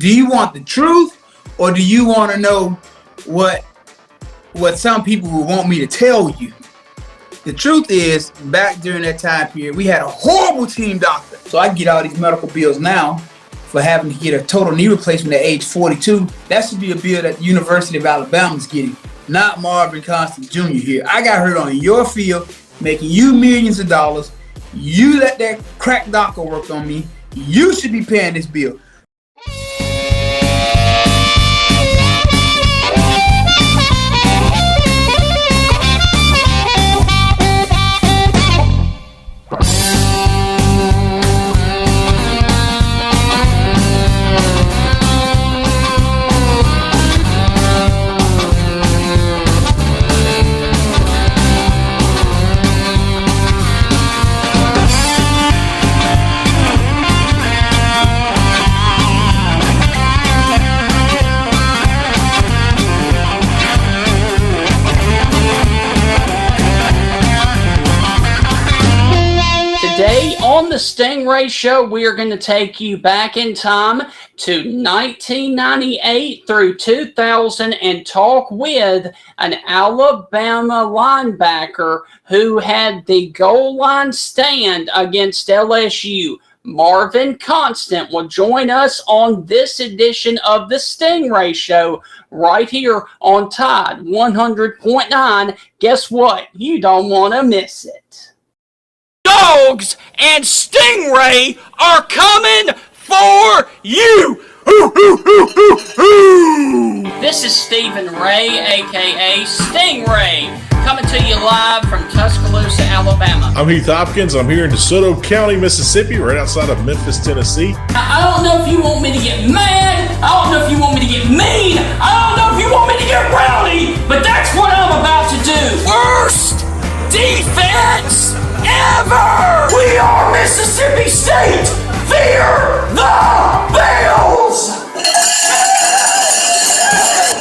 Do you want the truth, or do you want to know what some people would want me to tell you? The truth is, back during that time period, we had a horrible team doctor. So I get all these medical bills now for having to get a total knee replacement at age 42. That should be a bill that the University of Alabama is getting, not Marvin Constant Jr. here. I got hurt on your field, making you millions of dollars. You let that crack doctor work on me. You should be paying this bill. Today on the Stingray Show, we are going to take you back in time to 1998 through 2000 and talk with an Alabama linebacker who had the goal line stand against LSU. Marvin Constant will join us on this edition of the Stingray Show right here on Tide 100.9. Guess what? You don't want to miss it. Dogs and Stingray are coming for you! This is Stephen Ray, a.k.a. Stingray, coming to you live from Tuscaloosa, Alabama. I'm Heath Hopkins. I'm here in DeSoto County, Mississippi, right outside of Memphis, Tennessee. I don't know if you want me to get mad. I don't know if you want me to get mean. I don't know if you want me to get rowdy, but that's what I'm about to do. Worst defense ever! We are Mississippi State! Fear the Bills!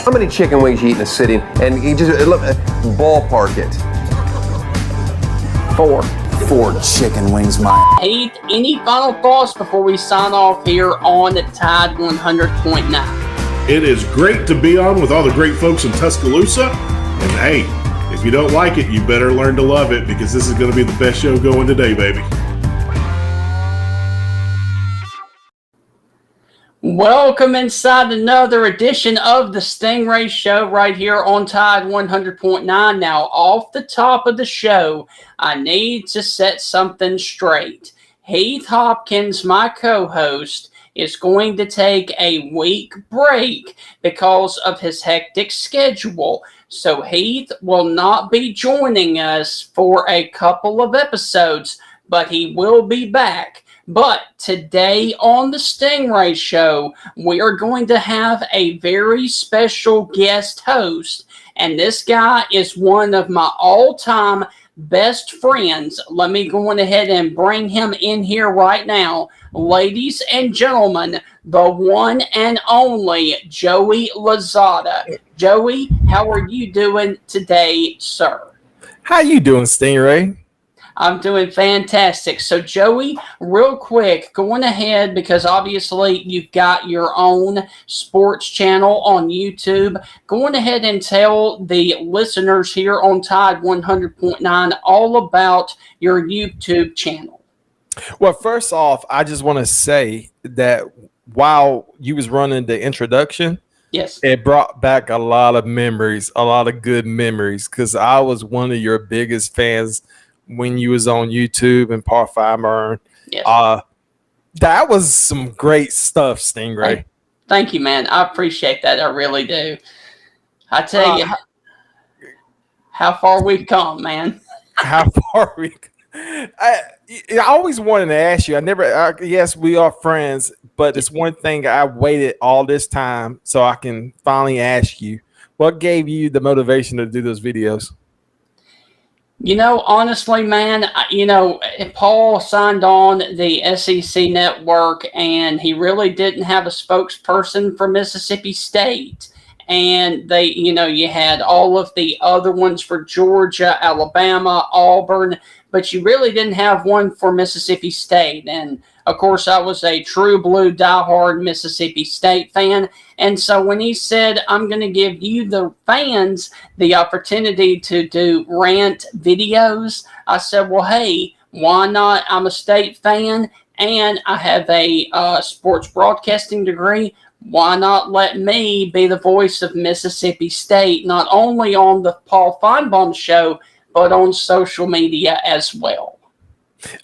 How many chicken wings you eat in a sitting? And you just look, ballpark it. 4 chicken wings, Heath, any final thoughts before we sign off here on Tide 100.9? It is great to be on with all the great folks in Tuscaloosa. And hey, if you don't like it, you better learn to love it, because this is going to be the best show going today, baby. Welcome inside another edition of the Stingray Show right here on Tide 100.9. Now, off the top of the show, I need to set something straight. Heath Hopkins, my co-host, is going to take a week break because of his hectic schedule. So Heath will not be joining us for a couple of episodes, but he will be back. But today on the Stingray Show, we are going to have a very special guest host, and this guy is one of my all-time best friends. Let me go on ahead and bring him in here right now. Ladies and gentlemen, the one and only Joey Lozada. Joey, how are you doing today, sir? How you doing, Stingray? I'm doing fantastic. So, Joey, real quick, going ahead, because obviously you've got your own sports channel on YouTube. Going ahead and tell the listeners here on Tide 100.9 all about your YouTube channel. Well, first off, I just want to say that while you was running the introduction, yes, it brought back a lot of memories, a lot of good memories, because I was one of your biggest fans when you was on YouTube and Par 5 Burn. Yes. That was some great stuff, Stingray. Thank you, man. I appreciate that. I really do. I tell you, how far we've come, man. How far we I always wanted to ask you. Yes, we are friends, but it's one thing I waited all this time so I can finally ask you. What gave you the motivation to do those videos? You know, honestly, man, Paul signed on the SEC network, and he really didn't have a spokesperson for Mississippi State. And they, you had all of the other ones for Georgia, Alabama, Auburn, but you really didn't have one for Mississippi State. And Of course, I was a true blue diehard Mississippi State fan. And so when he said, I'm going to give you, the fans, the opportunity to do rant videos, I said, well, hey, why not? I'm a State fan and I have a sports broadcasting degree. Why not let me be the voice of Mississippi State, not only on the Paul Feinbaum show, but on social media as well?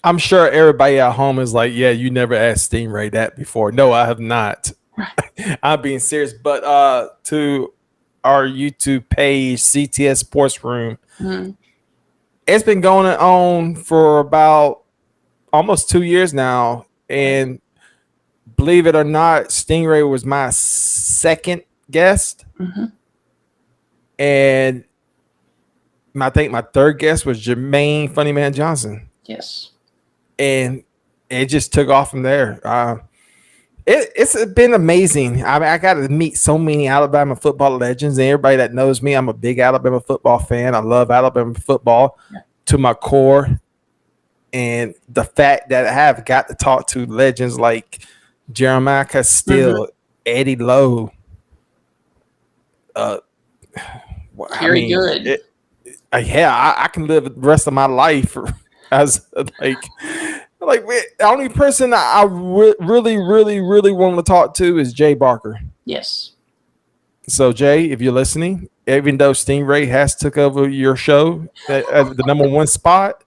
I'm sure everybody at home is like, yeah, you never asked Stingray that before. No, I have not. I'm being serious. But to our YouTube page, CTS-Sports Room, it's been going on for about almost 2 years now. And believe it or not, Stingray was my second guest. And I think my third guest was Jermaine Funny Man Johnson. Yes. And it just took off from there. It's been amazing. I got to meet so many Alabama football legends, and everybody that knows me, I'm a big Alabama football fan. I love Alabama football to my core. And the fact that I have got to talk to legends like Jeremiah Castile, Eddie Lowe. Very good. I can live the rest of my life as like the only person I really want to talk to is Jay Barker. Yes. So Jay, if you're listening, even though Stingray has took over your show at the number one spot,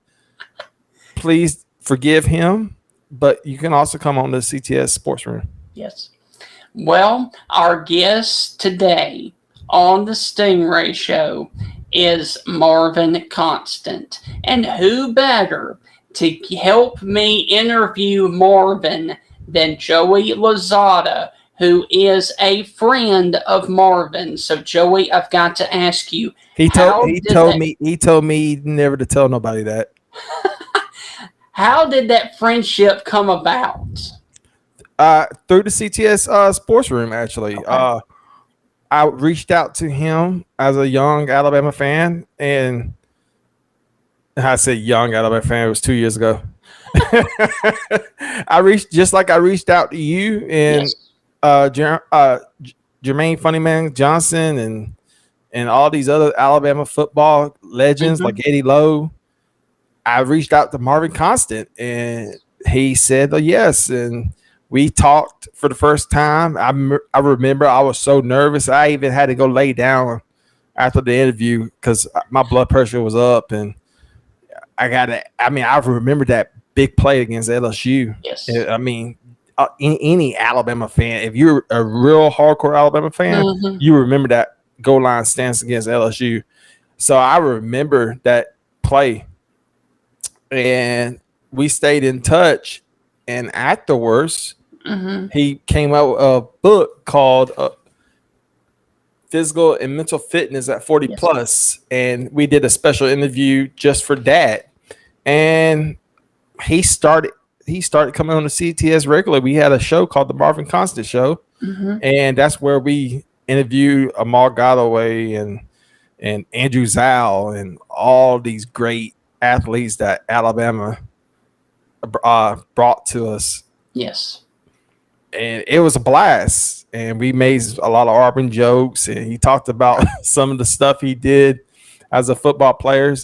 please forgive him. But you can also come on the CTS Sports Room. Yes. Well, our guest today on the Stingray Show is Marvin Constant. And who better to help me interview Marvin than Joey Lozada, who is a friend of Marvin. So Joey, I've got to ask you. He told me never to tell nobody that. How did that friendship come about? Through the CTS Sports Room, actually. Okay. I reached out to him as a young Alabama fan, and I said young Alabama fan. It was 2 years ago. I reached out to you and Jermaine Funny Man Johnson and all these other Alabama football legends like Eddie Lowe. I reached out to Marvin Constant, and he said yes, and we talked for the first time. I remember I was so nervous. I even had to go lay down after the interview because my blood pressure was up, and I remember that big play against LSU. Yes. I mean, any Alabama fan, if you're a real hardcore Alabama fan, you remember that goal line stance against LSU. So I remember that play. And we stayed in touch, and afterwards, he came out with a book called Physical and Mental Fitness at 40 Plus, and we did a special interview just for that. And he started coming on the CTS regularly. We had a show called the Marvin Constant Show, and that's where we interviewed Amal Galloway and Andrew Zal and all these great athletes that Alabama brought to us. Yes. And it was a blast. And we made a lot of Auburn jokes. And he talked about some of the stuff he did as a football player.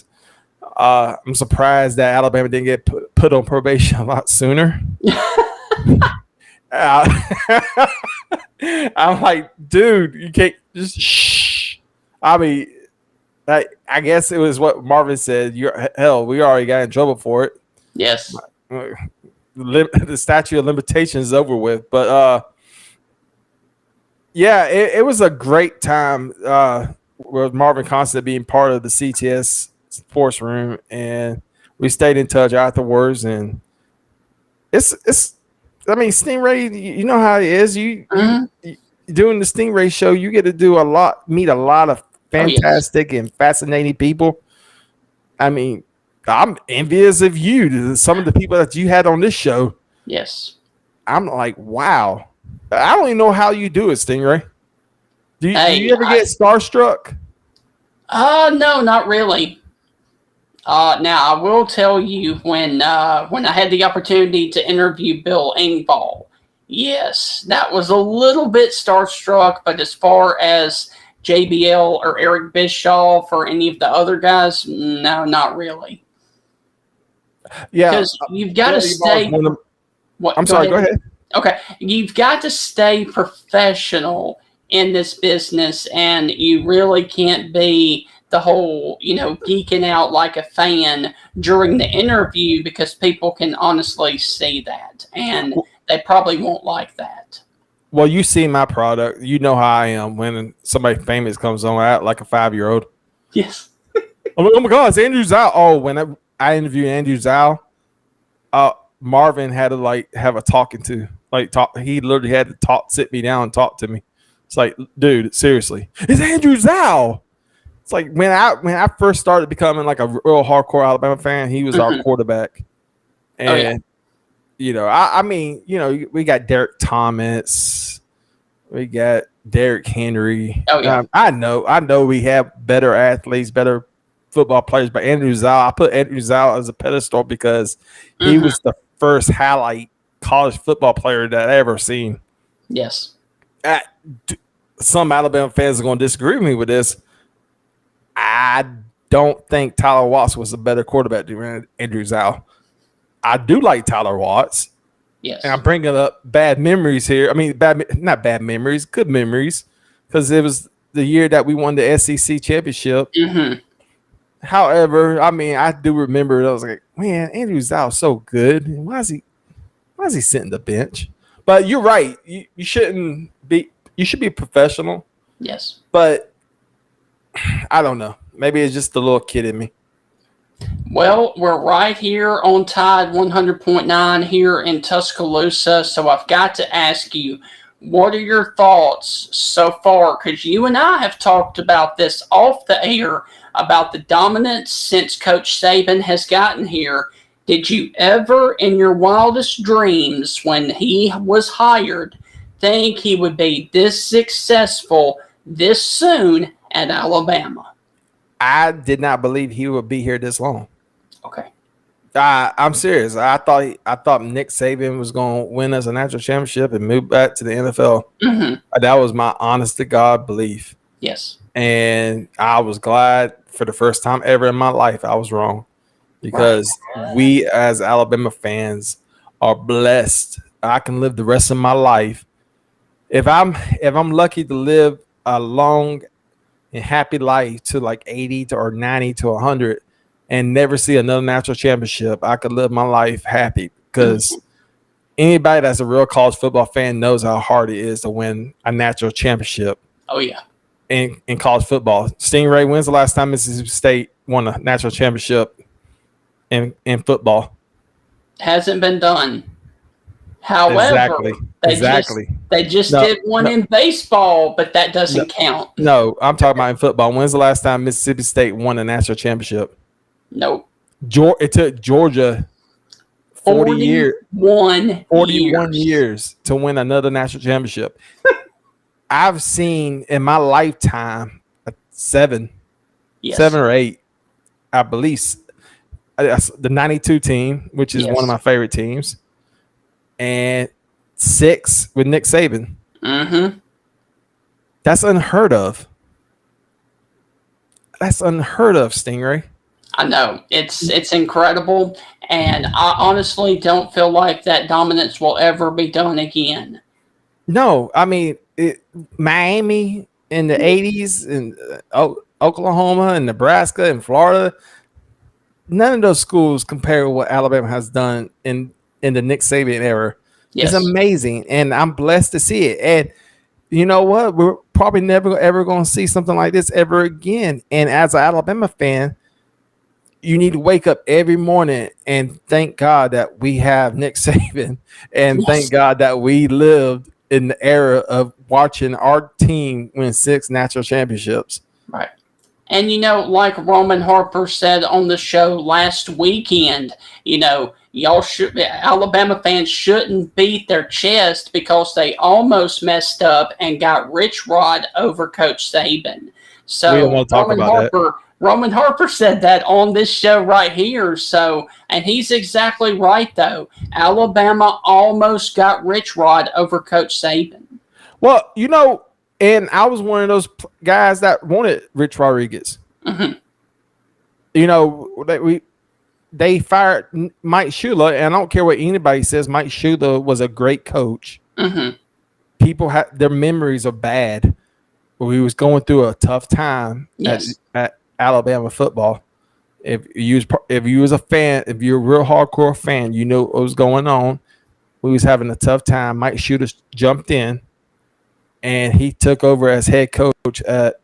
I'm surprised that Alabama didn't get put on probation a lot sooner. I'm like, dude, you can't just shh. I mean, I guess it was what Marvin said. We already got in trouble for it. Yes. The statute of limitations is over with. But, it was a great time with Marvin Constant being part of the CTS Sports Room. And we stayed in touch afterwards. And Stingray, you know how it is. You doing the Stingray show, you get to meet a lot of fantastic and fascinating people. I mean, I'm envious of you. Some of the people that you had on this show. Yes. I'm like, wow. I don't even know how you do it, Stingray. Do you ever get starstruck? No, not really. Now, I will tell you when I had the opportunity to interview Bill Engvall, yes, that was a little bit starstruck, but as far as JBL or Eric Bischoff or any of the other guys, no, not really. Yeah, because you've got to stay. What? I'm sorry. Go ahead. Okay, you've got to stay professional in this business, and you really can't be the whole, geeking out like a fan during the interview, because people can honestly see that, and they probably won't like that. Well, you see my product. You know how I am when somebody famous comes on. I act like a 5-year-old. Yes. Oh my God, it's Andrew Zhao. Oh, when I interviewed Andrew Zhao, Marvin had to have a talking to. He literally had to sit me down and talk to me. It's like, dude, seriously, it's Andrew Zhao. It's like when I first started becoming like a real hardcore Alabama fan, he was our quarterback. And I mean, we got Derek Thomas, we got Derrick Henry. Oh yeah, I know we have better athletes, better football players, but Andrew Zhao, I put Andrew Zhao as a pedestal because he was the first highlight college football player that I ever seen. Yes. Some Alabama fans are going to disagree with me with this. I don't think Tyler Watts was a better quarterback than Andrew Zhao. I do like Tyler Watts. Yes. And I'm bringing up bad memories here. I mean, not bad memories, good memories, because it was the year that we won the SEC championship. Mm-hmm. However, I mean, I do remember I was like, man, Andrew Zhao is so good. Why is he sitting the bench? But you're right. You shouldn't be. You should be professional. Yes. But I don't know. Maybe it's just the little kid in me. Well, we're right here on Tide 100.9 here in Tuscaloosa. So I've got to ask you, what are your thoughts so far? Because you and I have talked about this off the air, about the dominance since Coach Saban has gotten here. Did you ever, in your wildest dreams, when he was hired, think he would be this successful this soon at Alabama? I did not believe he would be here this long. Okay. I'm serious. I thought Nick Saban was going to win us a national championship and move back to the NFL. Mm-hmm. That was my honest to God belief. Yes. And I was glad for the first time ever in my life I was wrong, because we as Alabama fans are blessed. I can live the rest of my life. If I'm lucky to live a long and happy life to like 80 or 90 to 100 and never see another national championship, I could live my life happy, because anybody that's a real college football fan knows how hard it is to win a national championship. Oh, yeah. In college football. Stingray, when's the last time Mississippi State won a national championship in football? Hasn't been done. However, they just did one in baseball, but that doesn't count. No, I'm talking about in football. When's the last time Mississippi State won a national championship? Nope. It took Georgia 41 years to win another national championship. I've seen in my lifetime 7 or 8, I believe, the 92 team, which is one of my favorite teams, and 6 with Nick Saban. Mm-hmm. That's unheard of. That's unheard of, Stingray. I know. It's incredible, and I honestly don't feel like that dominance will ever be done again. No, I mean, Miami in the 80s and Oklahoma and Nebraska and Florida, none of those schools compare with what Alabama has done in the Nick Saban era. Yes. It's amazing, and I'm blessed to see it. And you know what? We're probably never ever going to see something like this ever again. And as an Alabama fan, you need to wake up every morning and thank God that we have Nick Saban, and thank God that we lived in the era of watching our team win 6 national championships. Right. And, like Roman Harper said on the show last weekend, Alabama fans shouldn't beat their chest because they almost messed up and got rich rod over Coach Saban. So we don't want to talk Roman about Harper Roman Harper said that on this show right here. So, and he's exactly right, though. Alabama almost got Rich Rod over Coach Saban. Well, and I was one of those guys that wanted Rich Rodriguez. Mm-hmm. They fired Mike Shula, and I don't care what anybody says. Mike Shula was a great coach. Mm-hmm. People their memories are bad. We was going through a tough time at Alabama football. If you was a fan, if you're a real hardcore fan, you know what was going on. We was having a tough time. Mike Shula jumped in, and he took over as head coach at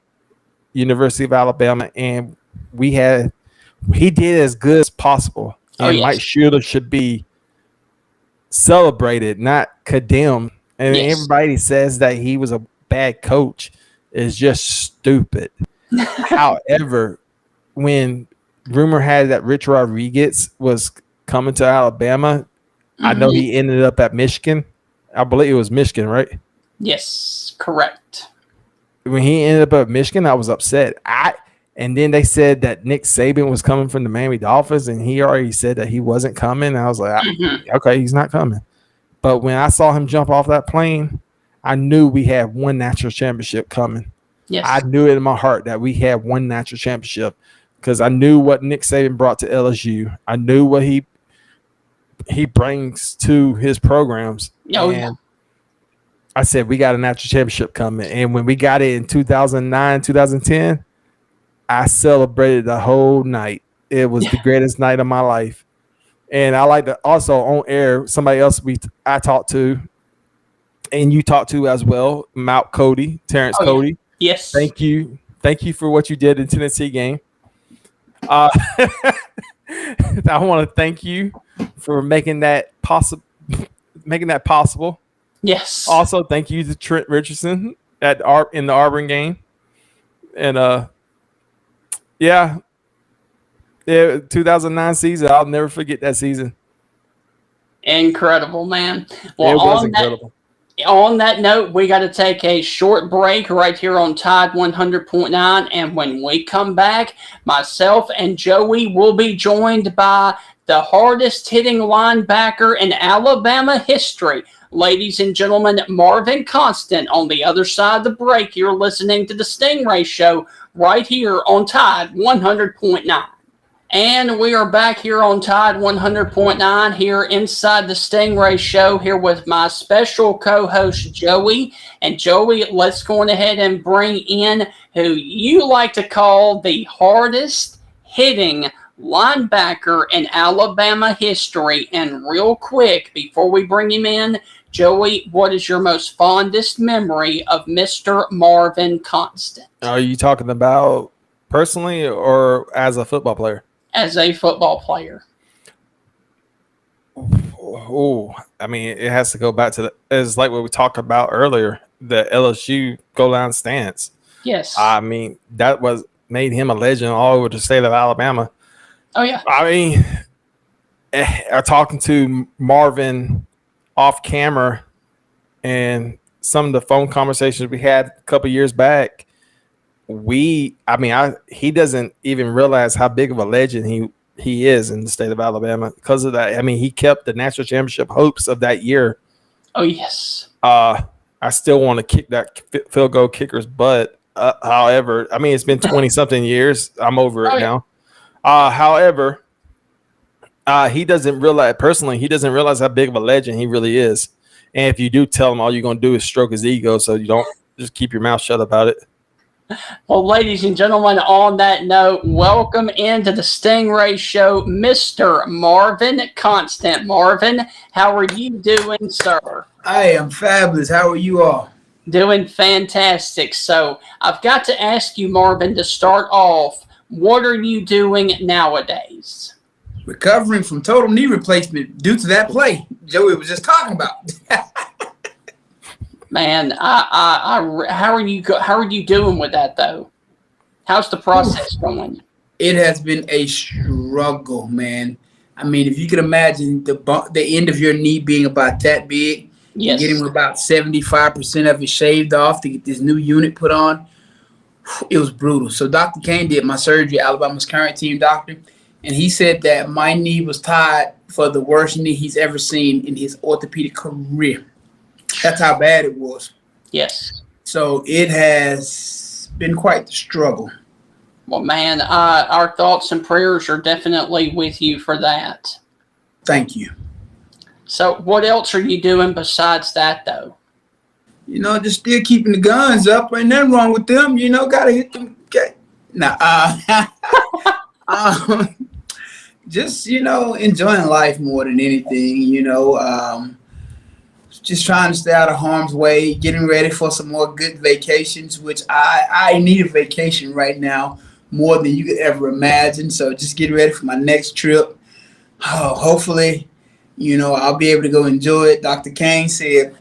University of Alabama, and he did as good as possible. And Mike Shula should be celebrated, not condemned. And everybody says that he was a bad coach is just stupid. However, when rumor had that Rich Rodriguez was coming to Alabama, I know he ended up at Michigan. I believe it was Michigan, right? Yes, correct. When he ended up at Michigan, I was upset. And then they said that Nick Saban was coming from the Miami Dolphins, and he already said that he wasn't coming. I was like, okay, he's not coming. But when I saw him jump off that plane, I knew we had one national championship coming. Yes. I knew it in my heart that we had one national championship because I knew what Nick Saban brought to LSU. I knew what he brings to his programs. And I said, we got a national championship coming. And when we got it in 2009, 2010, I celebrated the whole night. It was the greatest night of my life. And I like to also on air, somebody else I talked to, and you talked to as well, Terrence Cody. Yes. Thank you. Thank you for what you did in Tennessee game. I want to thank you for making that possible. Yes. Also, thank you to Trent Richardson in the Auburn game. And 2009 season, I'll never forget that season. Incredible, man. Well, it was incredible. On that note, we got to take a short break right here on Tide 100.9. And when we come back, myself and Joey will be joined by the hardest hitting linebacker in Alabama history. Ladies and gentlemen, Marvin Constant. On the other side of the break, you're listening to the Stingray Show right here on Tide 100.9. And we are back here on Tide 100.9 here inside the Stingray Show here with my special co-host Joey. And Joey, let's go on ahead and bring in who you like to call the hardest hitting linebacker in Alabama history. And real quick, before we bring him in, Joey, what is your most fondest memory of Mr. Marvin Constant? Are you talking about personally or as a football player? As a football player. Oh, I mean, it has to go back to it's like what we talked about earlier, the LSU goal line stance. Yes. I mean, that made him a legend all over the state of Alabama. Oh, yeah. I mean, talking to Marvin off camera and some of the phone conversations we had a couple years back, he doesn't even realize how big of a legend he is in the state of Alabama because of that. I mean, he kept the national championship hopes of that year. Oh, yes. I still want to kick that field goal kicker's butt. However, I mean, it's been 20-something years. I'm over it now. However, he doesn't realize how big of a legend he really is. And if you do tell him, all you're going to do is stroke his ego, so you don't just keep your mouth shut about it. Well, ladies and gentlemen, on that note, welcome into the Stingray Show, Mr. Marvin Constant. Marvin, how are you doing, sir? I am fabulous. How are you all? Doing fantastic. So I've got to ask you, Marvin, to start off, what are you doing nowadays? Recovering from total knee replacement due to that play Joey was just talking about. Man, how are you doing with that though? How's the process going? It has been a struggle, man. I mean, if you can imagine the end of your knee being about that big, yes, getting about 75% of it shaved off to get this new unit put on. It was brutal. So Dr. Kane did my surgery, Alabama's current team doctor, and he said that my knee was tied for the worst knee he's ever seen in his orthopedic career. That's how bad it was. Yes. So it has been quite the struggle. Well, man, our thoughts and prayers are definitely with you for that. Thank you. So what else are you doing besides that, though? You know, just still keeping the guns up. Ain't nothing wrong with them. You know, got to hit them. Just, you know, enjoying life more than anything, you know. Just trying to stay out of harm's way, getting ready for some more good vacations, which I need a vacation right now more than you could ever imagine. So just get ready for my next trip. Oh, hopefully, you know, I'll be able to go enjoy it. Dr. Kane said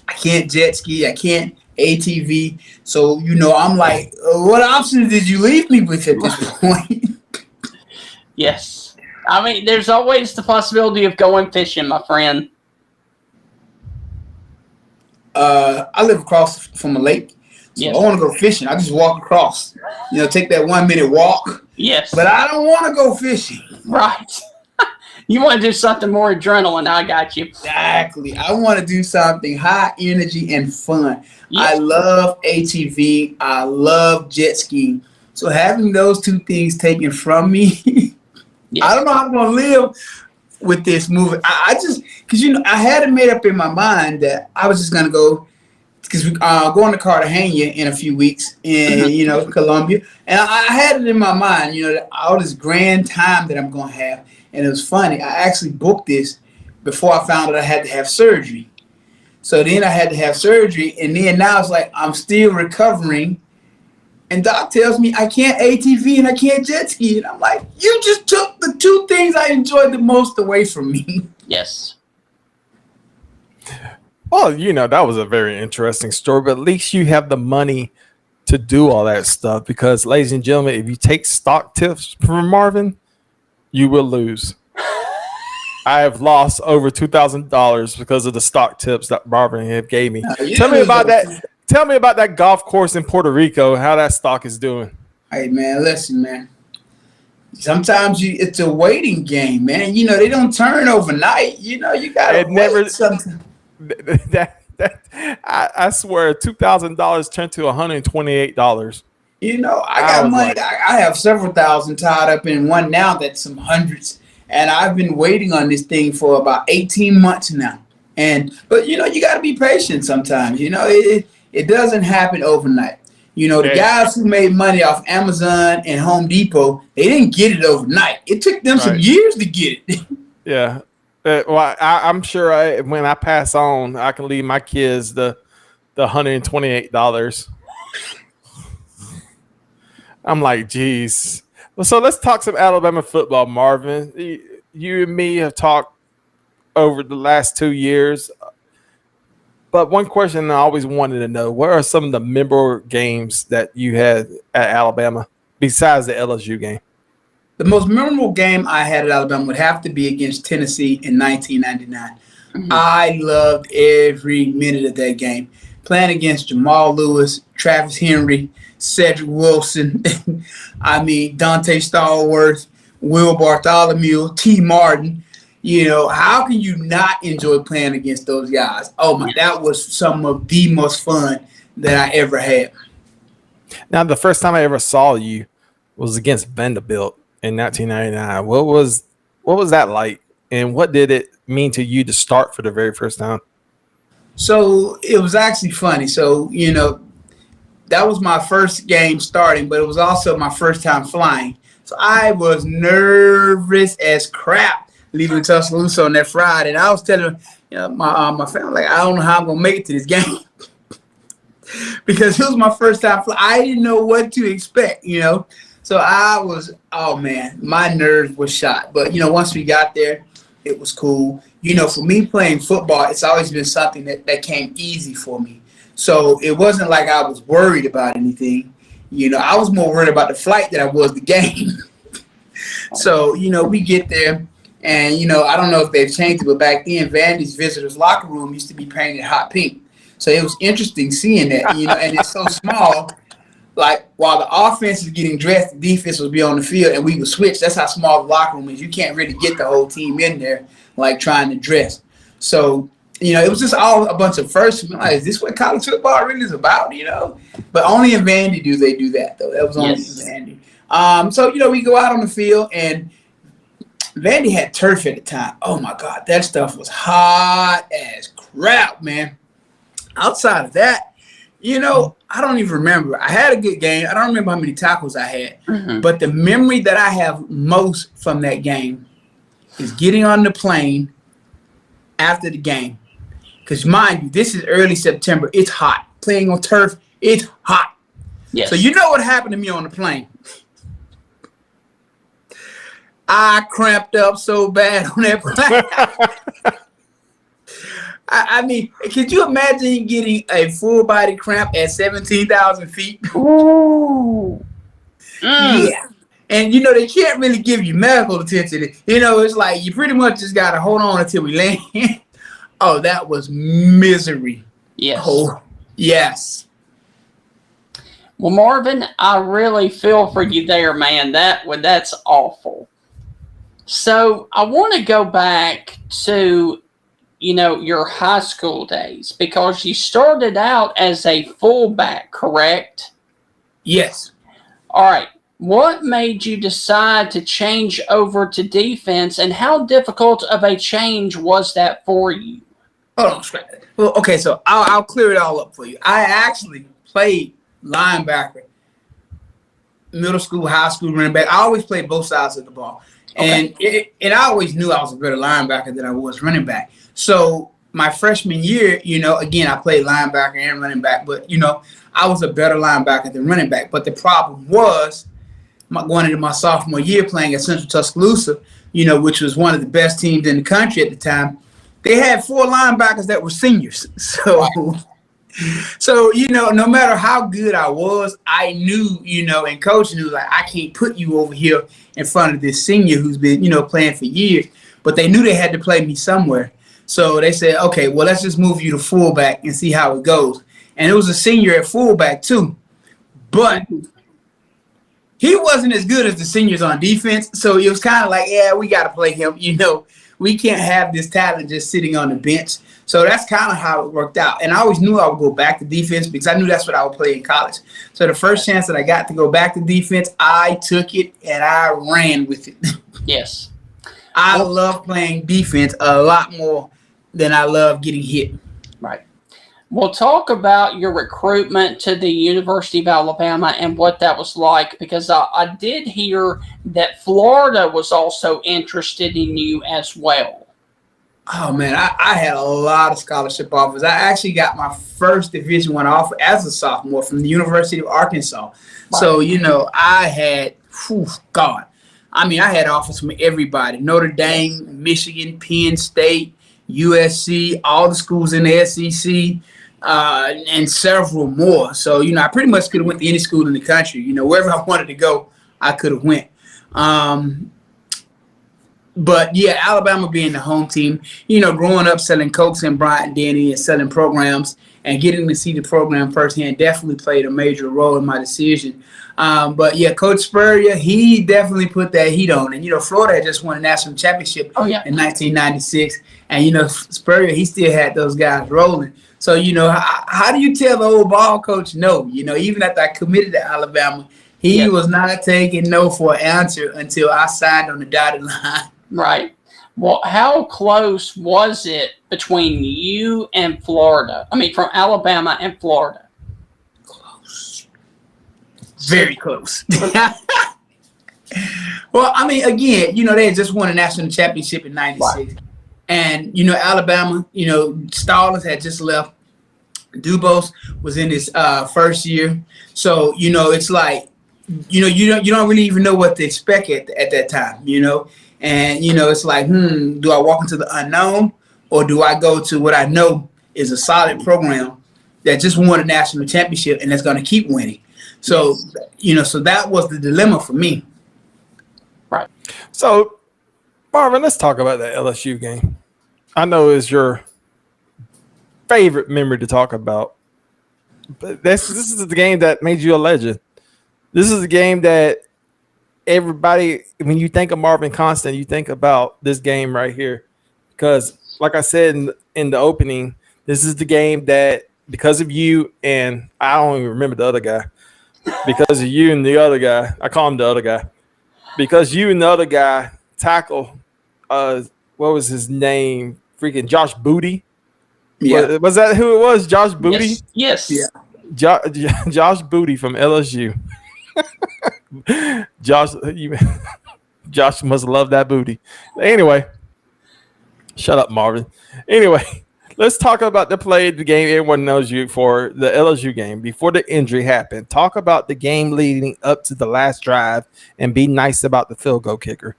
I can't jet ski, I can't ATV. So, you know, I'm like, what options did you leave me with at this point? Yes. I mean, there's always the possibility of going fishing, my friend. I live across from a lake, so yes. I want to go fishing. I just walk across, you know, take that 1 minute walk. Yes. But I don't want to go fishing. Right. You want to do something more adrenaline. I got you. Exactly. I want to do something high energy and fun. Yes. I love ATV. I love jet skiing. So having those two things taken from me, yes. I don't know how I'm going to live with this movie. I just, because, you know, I had it made up in my mind that I was just going to go, because we're going to Cartagena in a few weeks in, you know, Colombia. And I had it in my mind, you know, all this grand time that I'm going to have. And it was funny. I actually booked this before I found out I had to have surgery. So then I had to have surgery. And then now it's like I'm still recovering. And Doc tells me I can't ATV and I can't jet ski. And I'm like, you just took the two things I enjoyed the most away from me. Yes. Well, you know, that was a very interesting story, but at least you have the money to do all that stuff because, ladies and gentlemen, if you take stock tips from Marvin, you will lose. I have lost over $2,000 because of the stock tips that Marvin have gave me. Tell me about that. Tell me about that golf course in Puerto Rico, how that stock is doing. Hey, man, listen, man. Sometimes it's a waiting game, man. You know, they don't turn overnight. You know, you got to wait something. I swear, $2,000 turned to $128. You know, I got money. Like, I have several thousand tied up in one now that's some hundreds. And I've been waiting on this thing for about 18 months now. But, you know, you got to be patient sometimes. You know, it doesn't happen overnight. You know, the guys who made money off Amazon and Home Depot, they didn't get it overnight. It took them some years to get it. Yeah. Well, I'm sure when I pass on, I can leave my kids the $128. I'm like, geez. Well, so let's talk some Alabama football, Marvin. You and me have talked over the last 2 years. But one question I always wanted to know, what are some of the memorable games that you had at Alabama besides the LSU game? The most memorable game I had at Alabama would have to be against Tennessee in 1999. Mm-hmm. I loved every minute of that game. Playing against Jamal Lewis, Travis Henry, Cedric Wilson, Dante Stallworth, Will Bartholomew, T. Martin. You know, how can you not enjoy playing against those guys? Oh, my, that was some of the most fun that I ever had. Now, the first time I ever saw you was against Vanderbilt in 1999. What was that like, and what did it mean to you to start for the very first time? So it was actually funny. So, you know, that was my first game starting, but it was also my first time flying. So I was nervous as crap leaving Tuscaloosa on that Friday. And I was telling my family, like, I don't know how I'm going to make it to this game. Because it was my first time flying. I didn't know what to expect, you know. So I was, oh, man, my nerves were shot. But, you know, once we got there, it was cool. You know, for me playing football, it's always been something that came easy for me. So it wasn't like I was worried about anything. You know, I was more worried about the flight than I was the game. So, you know, we get there. And, you know, I don't know if they've changed it, but back then, Vandy's visitors' locker room used to be painted hot pink. So it was interesting seeing that, you know, and it's so small. like while the offense is getting dressed, the defense will be on the field, and we would switch. That's how small the locker room is. You can't really get the whole team in there like trying to dress. So, it was just all a bunch of firsts. Like, is this what college football really is about? But only in Vandy do they do that, though. That was only in Vandy. So, we go out on the field, and Vandy had turf at the time. Oh, my God. That stuff was hot as crap, man. Outside of that, I don't even remember. I had a good game. I don't remember how many tackles I had. Mm-hmm. But the memory that I have most from that game is getting on the plane after the game. Because, mind you, this is early September. It's hot. Playing on turf, it's hot. Yes. So you know what happened to me on the plane. I cramped up so bad on that plane. I mean, could you imagine getting a full body cramp at 17,000 feet? Ooh. Yeah. And, they can't really give you medical attention. It's like you pretty much just got to hold on until we land. Oh, that was misery. Yes. Oh, yes. Well, Marvin, I really feel for you there, man. That's awful. So I want to go back to, your high school days, because you started out as a fullback, correct? Yes. All right. What made you decide to change over to defense, and how difficult of a change was that for you? Hold on. Well, okay, so I'll clear it all up for you. I actually played linebacker, middle school, high school, running back. I always played both sides of the ball. Okay. And I always knew I was a better linebacker than I was running back. So my freshman year, again, I played linebacker and running back, but, I was a better linebacker than running back. But the problem was going into my sophomore year playing at Central Tuscaloosa, which was one of the best teams in the country at the time. They had 4 linebackers that were seniors. So, no matter how good I was, I knew, and coach knew, like, I can't put you over here in front of this senior who's been, playing for years. But they knew they had to play me somewhere. So they said, okay, well, let's just move you to fullback and see how it goes. And it was a senior at fullback, too. But he wasn't as good as the seniors on defense. So it was kind of like, yeah, we got to play him. We can't have this talent just sitting on the bench. So that's kind of how it worked out. And I always knew I would go back to defense because I knew that's what I would play in college. So the first chance that I got to go back to defense, I took it and I ran with it. Yes. I love playing defense a lot more than I love getting hit. Right. We'll talk about your recruitment to the University of Alabama and what that was like, because I did hear that Florida was also interested in you as well. Oh, man, I had a lot of scholarship offers. I actually got my first Division I offer as a sophomore from the University of Arkansas. Right. So, I had, God. I mean, I had offers from everybody. Notre Dame, Michigan, Penn State, USC, all the schools in the SEC, and several more. So, I pretty much could have went to any school in the country. Wherever I wanted to go, I could have went. But, yeah, Alabama being the home team, growing up selling Cokes and Bryant Denny and selling programs and getting to see the program firsthand definitely played a major role in my decision. But, yeah, Coach Spurrier, he definitely put that heat on. And, Florida had just won a national championship in 1996. And, Spurrier, he still had those guys rolling. So, how do you tell the old ball coach no? Even after I committed to Alabama, he was not taking no for an answer until I signed on the dotted line. Right. Well, how close was it between you and Florida? I mean, from Alabama and Florida. Close. Very close. Well, I mean, again, they had just won a national championship in 96. Right. And, Alabama, Stallings had just left. Dubose was in his first year. So, it's like, you don't really even know what to expect at that time, And, it's like, do I walk into the unknown or do I go to what I know is a solid program that just won a national championship and that's going to keep winning? So, so that was the dilemma for me. Right. So, Marvin, let's talk about that LSU game. I know it's your favorite memory to talk about. But this is the game that made you a legend. This is the game that everybody, when you think of Marvin Constant, you think about this game right here. Because, like I said in the opening, this is the game that, because of you and I don't even remember the other guy, because of you and the other guy, I call him the other guy, because you and the other guy tackle, what was his name? Freaking Josh Booty. Yeah. Was that who it was? Josh Booty? Yes. Yeah. Josh Booty from LSU. Josh must love that booty. Anyway, shut up, Marvin. Anyway, let's talk about the play of the game everyone knows you for, the LSU game. Before the injury happened, talk about the game leading up to the last drive and be nice about the field goal kicker.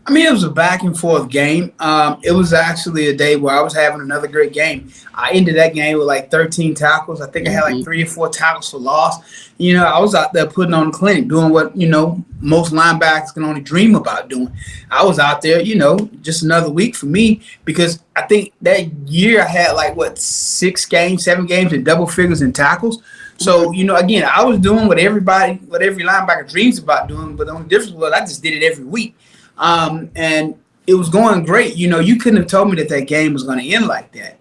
I mean, it was a back and forth game. It was actually a day where I was having another great game. I ended that game with like 13 tackles. I think I had like 3 or 4 tackles for loss. You know, I was out there putting on the clinic, doing what, you know, most linebackers can only dream about doing. I was out there, you know, just another week for me, because I think that year I had like, 7 games in double figures in tackles. So, you know, again, I was doing what every linebacker dreams about doing, but the only difference was I just did it every week. And it was going great. You know, you couldn't have told me that game was going to end like that.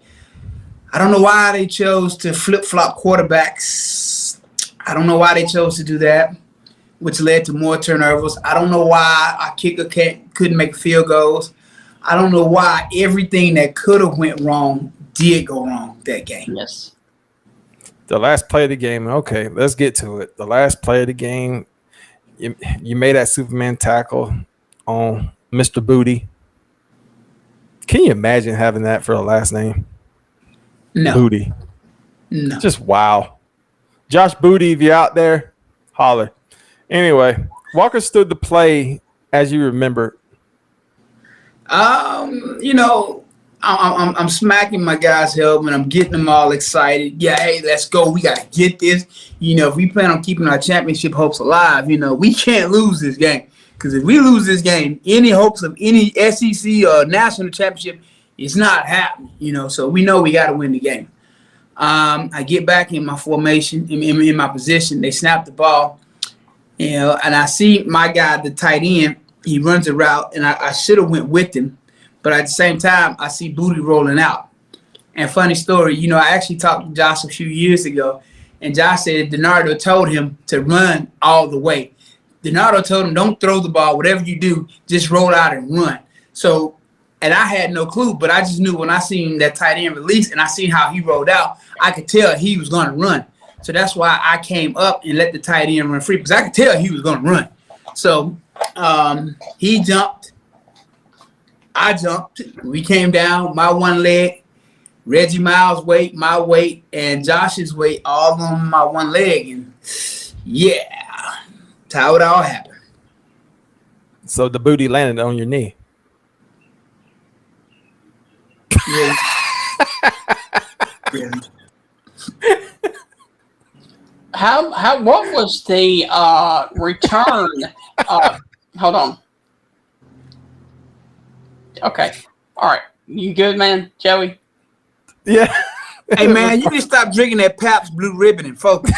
I don't know why they chose to flip-flop quarterbacks. I don't know why they chose to do that, which led to more turnovers. I don't know why our kicker couldn't make field goals. I don't know why everything that could have went wrong did go wrong that game. Yes. The last play of the game. Okay, let's get to it. The last play of the game, you made that Superman tackle on Mr. Booty. Can you imagine having that for a last name? No. Booty. No. Just wow. Josh Booty, if you're out there, holler. Anyway, walk us through the play as you remember. You know, I'm smacking my guys' helmet. I'm getting them all excited. Yeah, hey, let's go. We got to get this. You know, if we plan on keeping our championship hopes alive, you know, we can't lose this game. Because if we lose this game, any hopes of any SEC or national championship, it's not happening, you know. So we know we got to win the game. I get back in my formation, in my position. They snap the ball, you know, and I see my guy, the tight end. He runs a route, and I should have went with him. But at the same time, I see Booty rolling out. And funny story, you know, I actually talked to Josh a few years ago, and Josh said DiNardo told him to run all the way. DiNardo told him, don't throw the ball. Whatever you do, just roll out and run. So, and I had no clue, but I just knew when I seen that tight end release and I seen how he rolled out, I could tell he was going to run. So that's why I came up and let the tight end run free, because I could tell he was going to run. So he jumped. I jumped. We came down, my one leg, Reggie Miles' weight, my weight, and Josh's weight all on my one leg. And yeah. How it all happened. So the booty landed on your knee. Yeah. Really. What was the return? Hold on. Okay. All right. You good, man, Joey? Yeah. Hey, man, you need to stop drinking that Pabst Blue Ribbon and focus.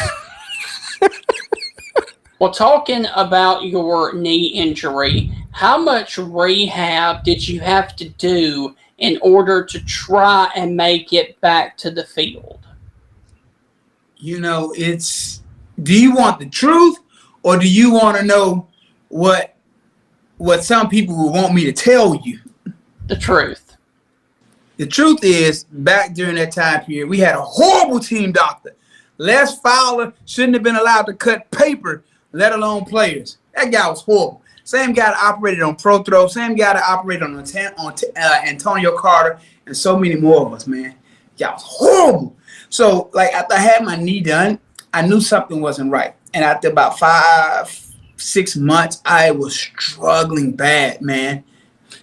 Well, talking about your knee injury, how much rehab did you have to do in order to try and make it back to the field? You know, do you want the truth, or do you want to know what some people would want me to tell you? The truth. The truth is, back during that time period, we had a horrible team doctor. Les Fowler shouldn't have been allowed to cut paper, let alone players. That guy was horrible. Same guy that operated on Pro Throw, same guy that operated on Antonio Carter, and so many more of us, man. Y'all was horrible. So, like, after I had my knee done, I knew something wasn't right. And after about 5-6 months, I was struggling bad, man.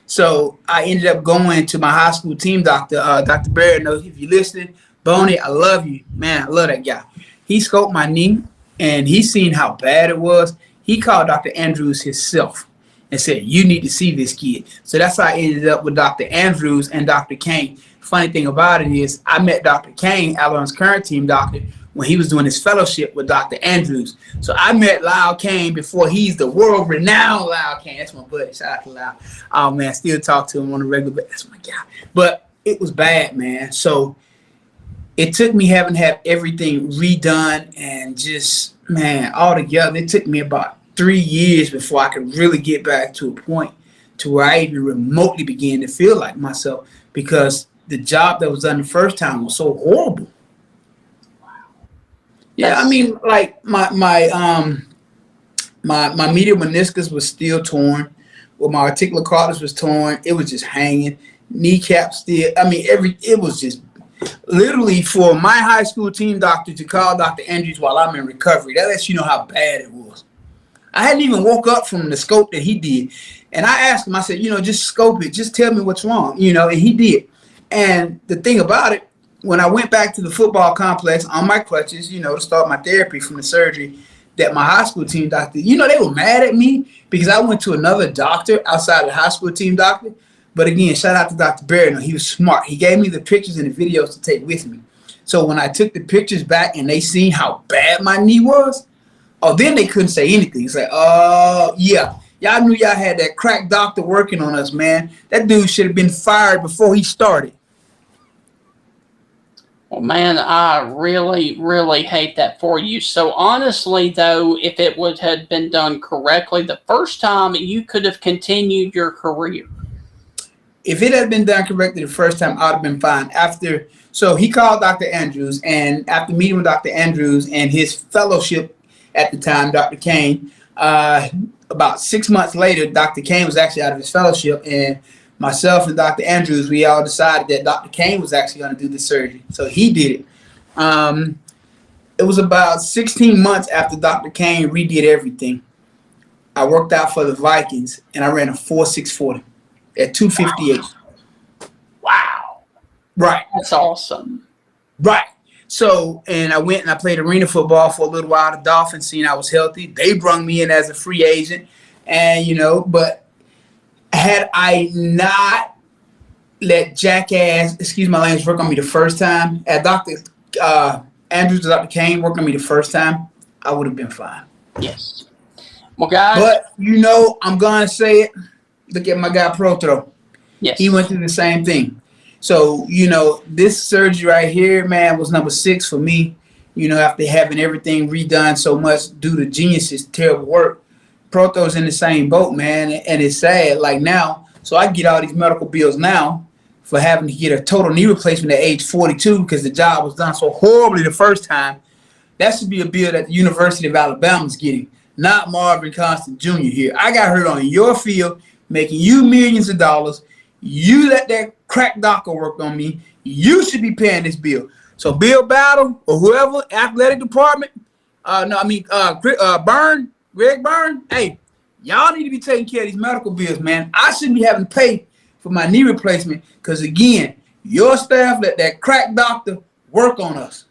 So I ended up going to my high school team doctor. Dr. Barrett knows, if you're listening, Boney, I love you. Man, I love that guy. He scoped my knee, and he seen how bad it was. He called Dr. Andrews himself and said, you need to see this kid. So that's how I ended up with Dr. Andrews and Dr. Kane. Funny thing about it is I met Dr. Kane, Alabama's current team doctor, when he was doing his fellowship with Dr. Andrews. So I met Lyle Kane before he's the world-renowned Lyle Kane. That's my buddy. Shout out to Lyle. Oh, man, I still talk to him on a regular basis. That's my guy. But it was bad, man. So it took me having to have everything redone and just, man, all together. It took me about 3 years before I could really get back to a point to where I even remotely began to feel like myself, because the job that was done the first time was so horrible. Yeah, I mean, like my medial meniscus was still torn. Well, my articular cartilage was torn. It was just hanging. Kneecap still. I mean, it was just literally for my high school team doctor to call Dr. Andrews while I'm in recovery. That lets you know how bad it was. I hadn't even woke up from the scope that he did. And I asked him, I said, just scope it. Just tell me what's wrong, and he did. And the thing about it, when I went back to the football complex on my crutches, to start my therapy from the surgery, that my high school team doctor, they were mad at me because I went to another doctor outside of the high school team doctor. But again, shout out to Dr. Barry. He was smart. He gave me the pictures and the videos to take with me. So when I took the pictures back and they seen how bad my knee was, then they couldn't say anything. It's like, yeah. Y'all knew y'all had that crack doctor working on us, man. That dude should have been fired before he started. Well, man, I really, really hate that for you. So honestly, though, if it would have been done correctly the first time, you could have continued your career. If it had been done correctly the first time, I'd have been fine. So he called Dr. Andrews, and after meeting with Dr. Andrews and his fellowship at the time, Dr. Kane, about 6 months later, Dr. Kane was actually out of his fellowship, and myself and Dr. Andrews, we all decided that Dr. Kane was actually going to do the surgery. So he did it. It was about 16 months after Dr. Kane redid everything. I worked out for the Vikings, and I ran a 4.640 at 258. Wow. Right. That's awesome. Right. So, and I went and I played arena football for a little while. The Dolphins seen I was healthy. They brung me in as a free agent. And, but had I not let jackass, excuse my language, work on me the first time, at Dr. Andrews and Dr. Kane work on me the first time, I would have been fine. Yes. Well, guys. But, I'm going to say it. Look at my guy Protro. Yes. He went through the same thing. So, this surgery right here, man, was number 6 for me, after having everything redone so much due to Genius's terrible work. Proto's in the same boat, man, and it's sad. Like now, so I get all these medical bills now for having to get a total knee replacement at age 42 because the job was done so horribly the first time. That should be a bill that the University of Alabama is getting, not Marvin Constant Jr. here. I got hurt on your field, making you millions of dollars. You let that crack doctor work on me. You should be paying this bill. So Bill Battle or whoever, athletic department, Greg Byrne, hey, y'all need to be taking care of these medical bills, man. I shouldn't be having to pay for my knee replacement because, again, your staff let that crack doctor work on us.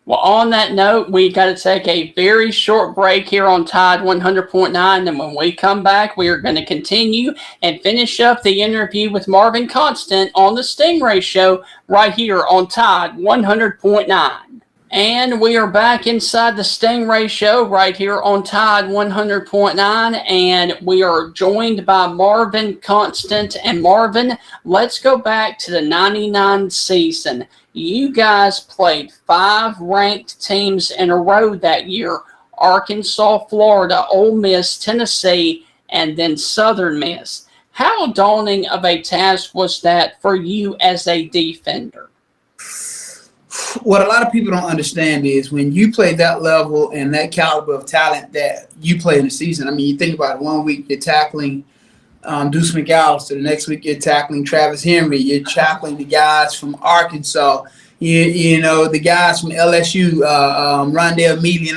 Well, on that note, we got to take a very short break here on Tide 100.9, and when we come back, we are going to continue and finish up the interview with Marvin Constant on the Stingray Show right here on Tide 100.9. And we are back inside the Stingray Show right here on Tide 100.9, and we are joined by Marvin Constant. And Marvin, let's go back to the 99 season. You guys played 5 ranked teams in a row that year: Arkansas, Florida, Ole Miss, Tennessee, and then Southern Miss. How daunting of a task was that for you as a defender? What a lot of people don't understand is when you play that level and that caliber of talent that you play in the season, I mean, you think about it, 1 week you're tackling Deuce McAllister, the next week you're tackling Travis Henry, you're tackling the guys from Arkansas, the guys from LSU, Rondell Mealy,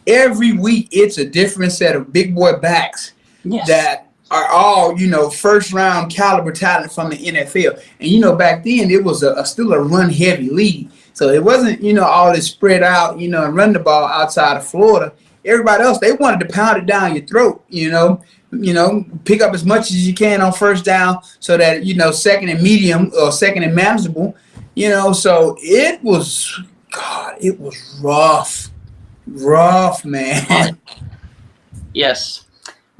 every week it's a different set of big boy backs that are all, first round caliber talent from the NFL. And, back then it was still a run heavy league. So it wasn't, all this spread out, and run the ball outside of Florida. Everybody else, they wanted to pound it down your throat, pick up as much as you can on first down so that, second and medium or second and manageable, So it was rough, man. Yes.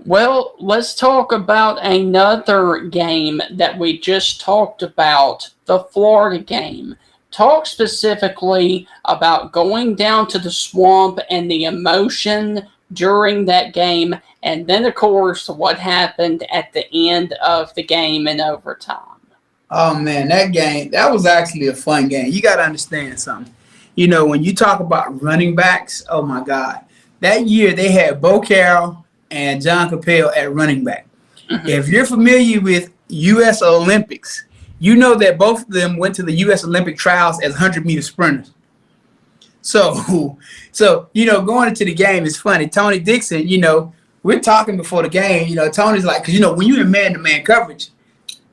Well, let's talk about another game that we just talked about, the Florida game. Talk specifically about going down to the Swamp and the emotion during that game, and then, of course, what happened at the end of the game in overtime. Oh, man, that was actually a fun game. You got to understand something. When you talk about running backs, oh, my God. That year, they had Bo Carroll and John Capel at running back. Mm-hmm. If you're familiar with U.S. Olympics, you know that both of them went to the U.S. Olympic trials as 100-meter sprinters. So, going into the game is funny. Tony Dixon, we're talking before the game. Tony's like, because, when you're in man-to-man coverage,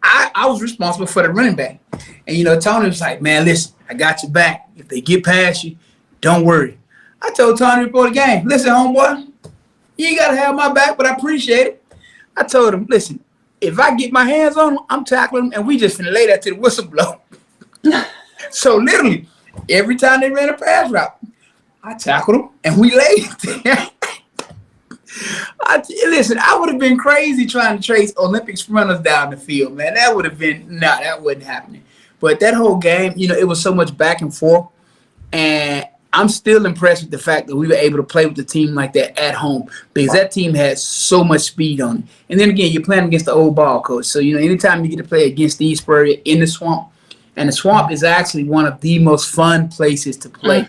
I was responsible for the running back. And, Tony was like, man, listen, I got your back. If they get past you, don't worry. I told Tony before the game, listen, homeboy, you ain't got to have my back, but I appreciate it. I told him, listen, if I get my hands on him, I'm tackling him, and we just finna lay that to the whistle blow. So literally, every time they ran a pass route, I tackled them, and we laid it there. Listen, I would have been crazy trying to trace Olympic sprinters down the field, man. That would have been, that wasn't happening. But that whole game, it was so much back and forth, and I'm still impressed with the fact that we were able to play with the team like that at home because that team had so much speed on it. And then again, you're playing against the old ball coach. So, anytime you get to play against the Spurrier in the Swamp, and the Swamp is actually one of the most fun places to play.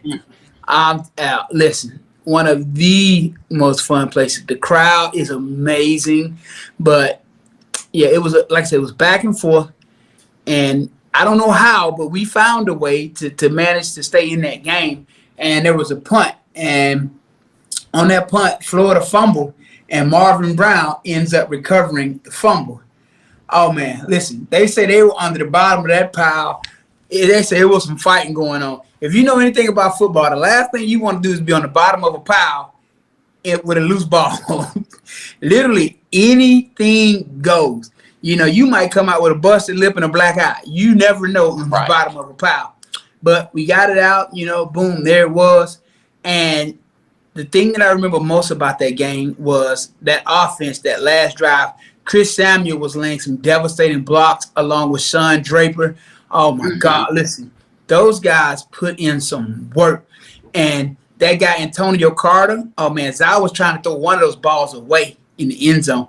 Mm-hmm. Listen, one of the most fun places. The crowd is amazing. But, yeah, it was, like I said, it was back and forth. And I don't know how, but we found a way to manage to stay in that game. And there was a punt, and on that punt, Florida fumbled, and Marvin Brown ends up recovering the fumble. Oh, man, listen, they say they were under the bottom of that pile. They say there was some fighting going on. If you know anything about football, the last thing you want to do is be on the bottom of a pile with a loose ball. Literally, anything goes. You might come out with a busted lip and a black eye. You never know on the bottom of a pile. But we got it out, boom, there it was. And the thing that I remember most about that game was that offense, that last drive. Chris Samuel was laying some devastating blocks along with Sean Draper. Oh, my God, listen, those guys put in some work. And that guy, Antonio Carter, oh, man, as I was trying to throw one of those balls away in the end zone,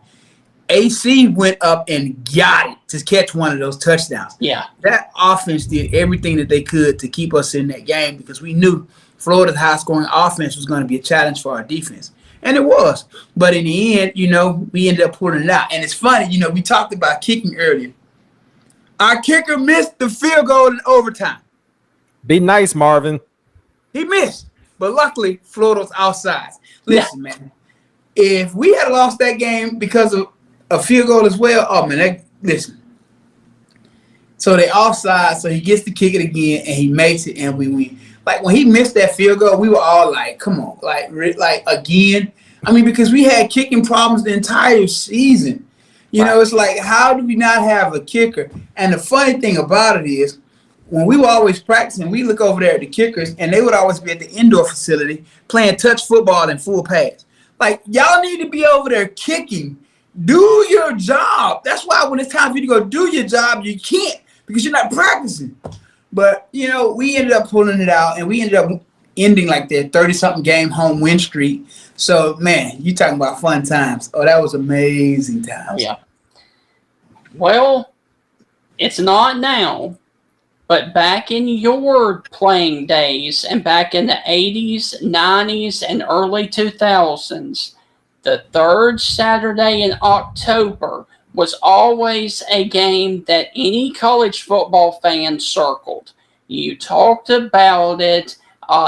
AC went up and got it to catch one of those touchdowns. Yeah. That offense did everything that they could to keep us in that game because we knew Florida's high-scoring offense was going to be a challenge for our defense. And it was. But in the end, we ended up pulling it out. And it's funny, we talked about kicking earlier. Our kicker missed the field goal in overtime. Be nice, Marvin. He missed. But luckily, Florida was outside. Listen, man, if we had lost that game because of a field goal as well, oh, man, listen. So they offside, so he gets to kick it again, and he makes it, and we win. Like, when he missed that field goal, we were all like, come on, like again. I mean, because we had kicking problems the entire season. It's like, how do we not have a kicker? And the funny thing about it is, when we were always practicing, we look over there at the kickers, and they would always be at the indoor facility playing touch football and full pass. Like, y'all need to be over there kicking. Do your job. That's why when it's time for you to go do your job, you can't because you're not practicing. But, we ended up pulling it out, and we ended up ending like that 30-something game home win streak. So, man, you talking about fun times. Oh, that was amazing times. Yeah. Well, it's not now, but back in your playing days and back in the 80s, 90s, and early 2000s, the third Saturday in October was always a game that any college football fan circled. You talked about it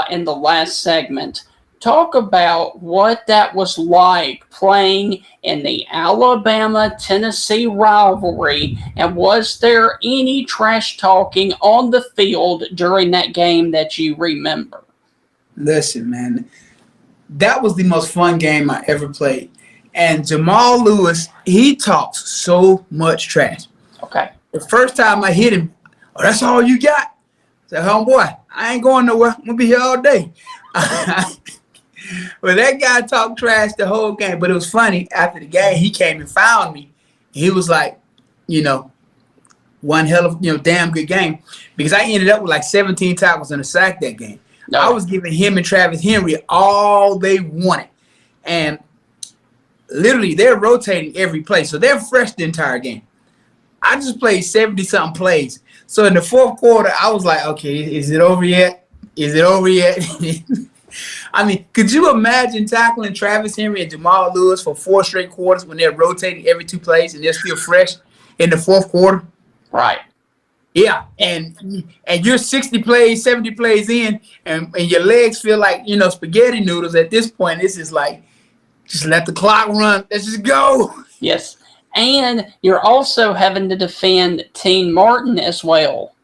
in the last segment. Talk about what that was like playing in the Alabama-Tennessee rivalry, and was there any trash talking on the field during that game that you remember? Listen, man, that was the most fun game I ever played. And Jamal Lewis, he talks so much trash. Okay. The first time I hit him, oh, that's all you got? said, homeboy, I ain't going nowhere. I'm gonna be here all day. Well, that guy talked trash the whole game, but it was funny. After the game, he came and found me. He was like, one hell of, damn good game, because I ended up with like 17 tackles and a sack that game. No. I was giving him and Travis Henry all they wanted. And literally, they're rotating every play. So they're fresh the entire game. I just played 70-something plays. So in the fourth quarter, I was like, okay, is it over yet? Is it over yet? I mean, could you imagine tackling Travis Henry and Jamal Lewis for 4 straight quarters when they're rotating every 2 plays and they're still fresh in the fourth quarter? Right. Yeah, and you're 60 plays, 70 plays in, and your legs feel like, spaghetti noodles at this point. This is like, just let the clock run. Let's just go. Yes. And you're also having to defend Teen Martin as well.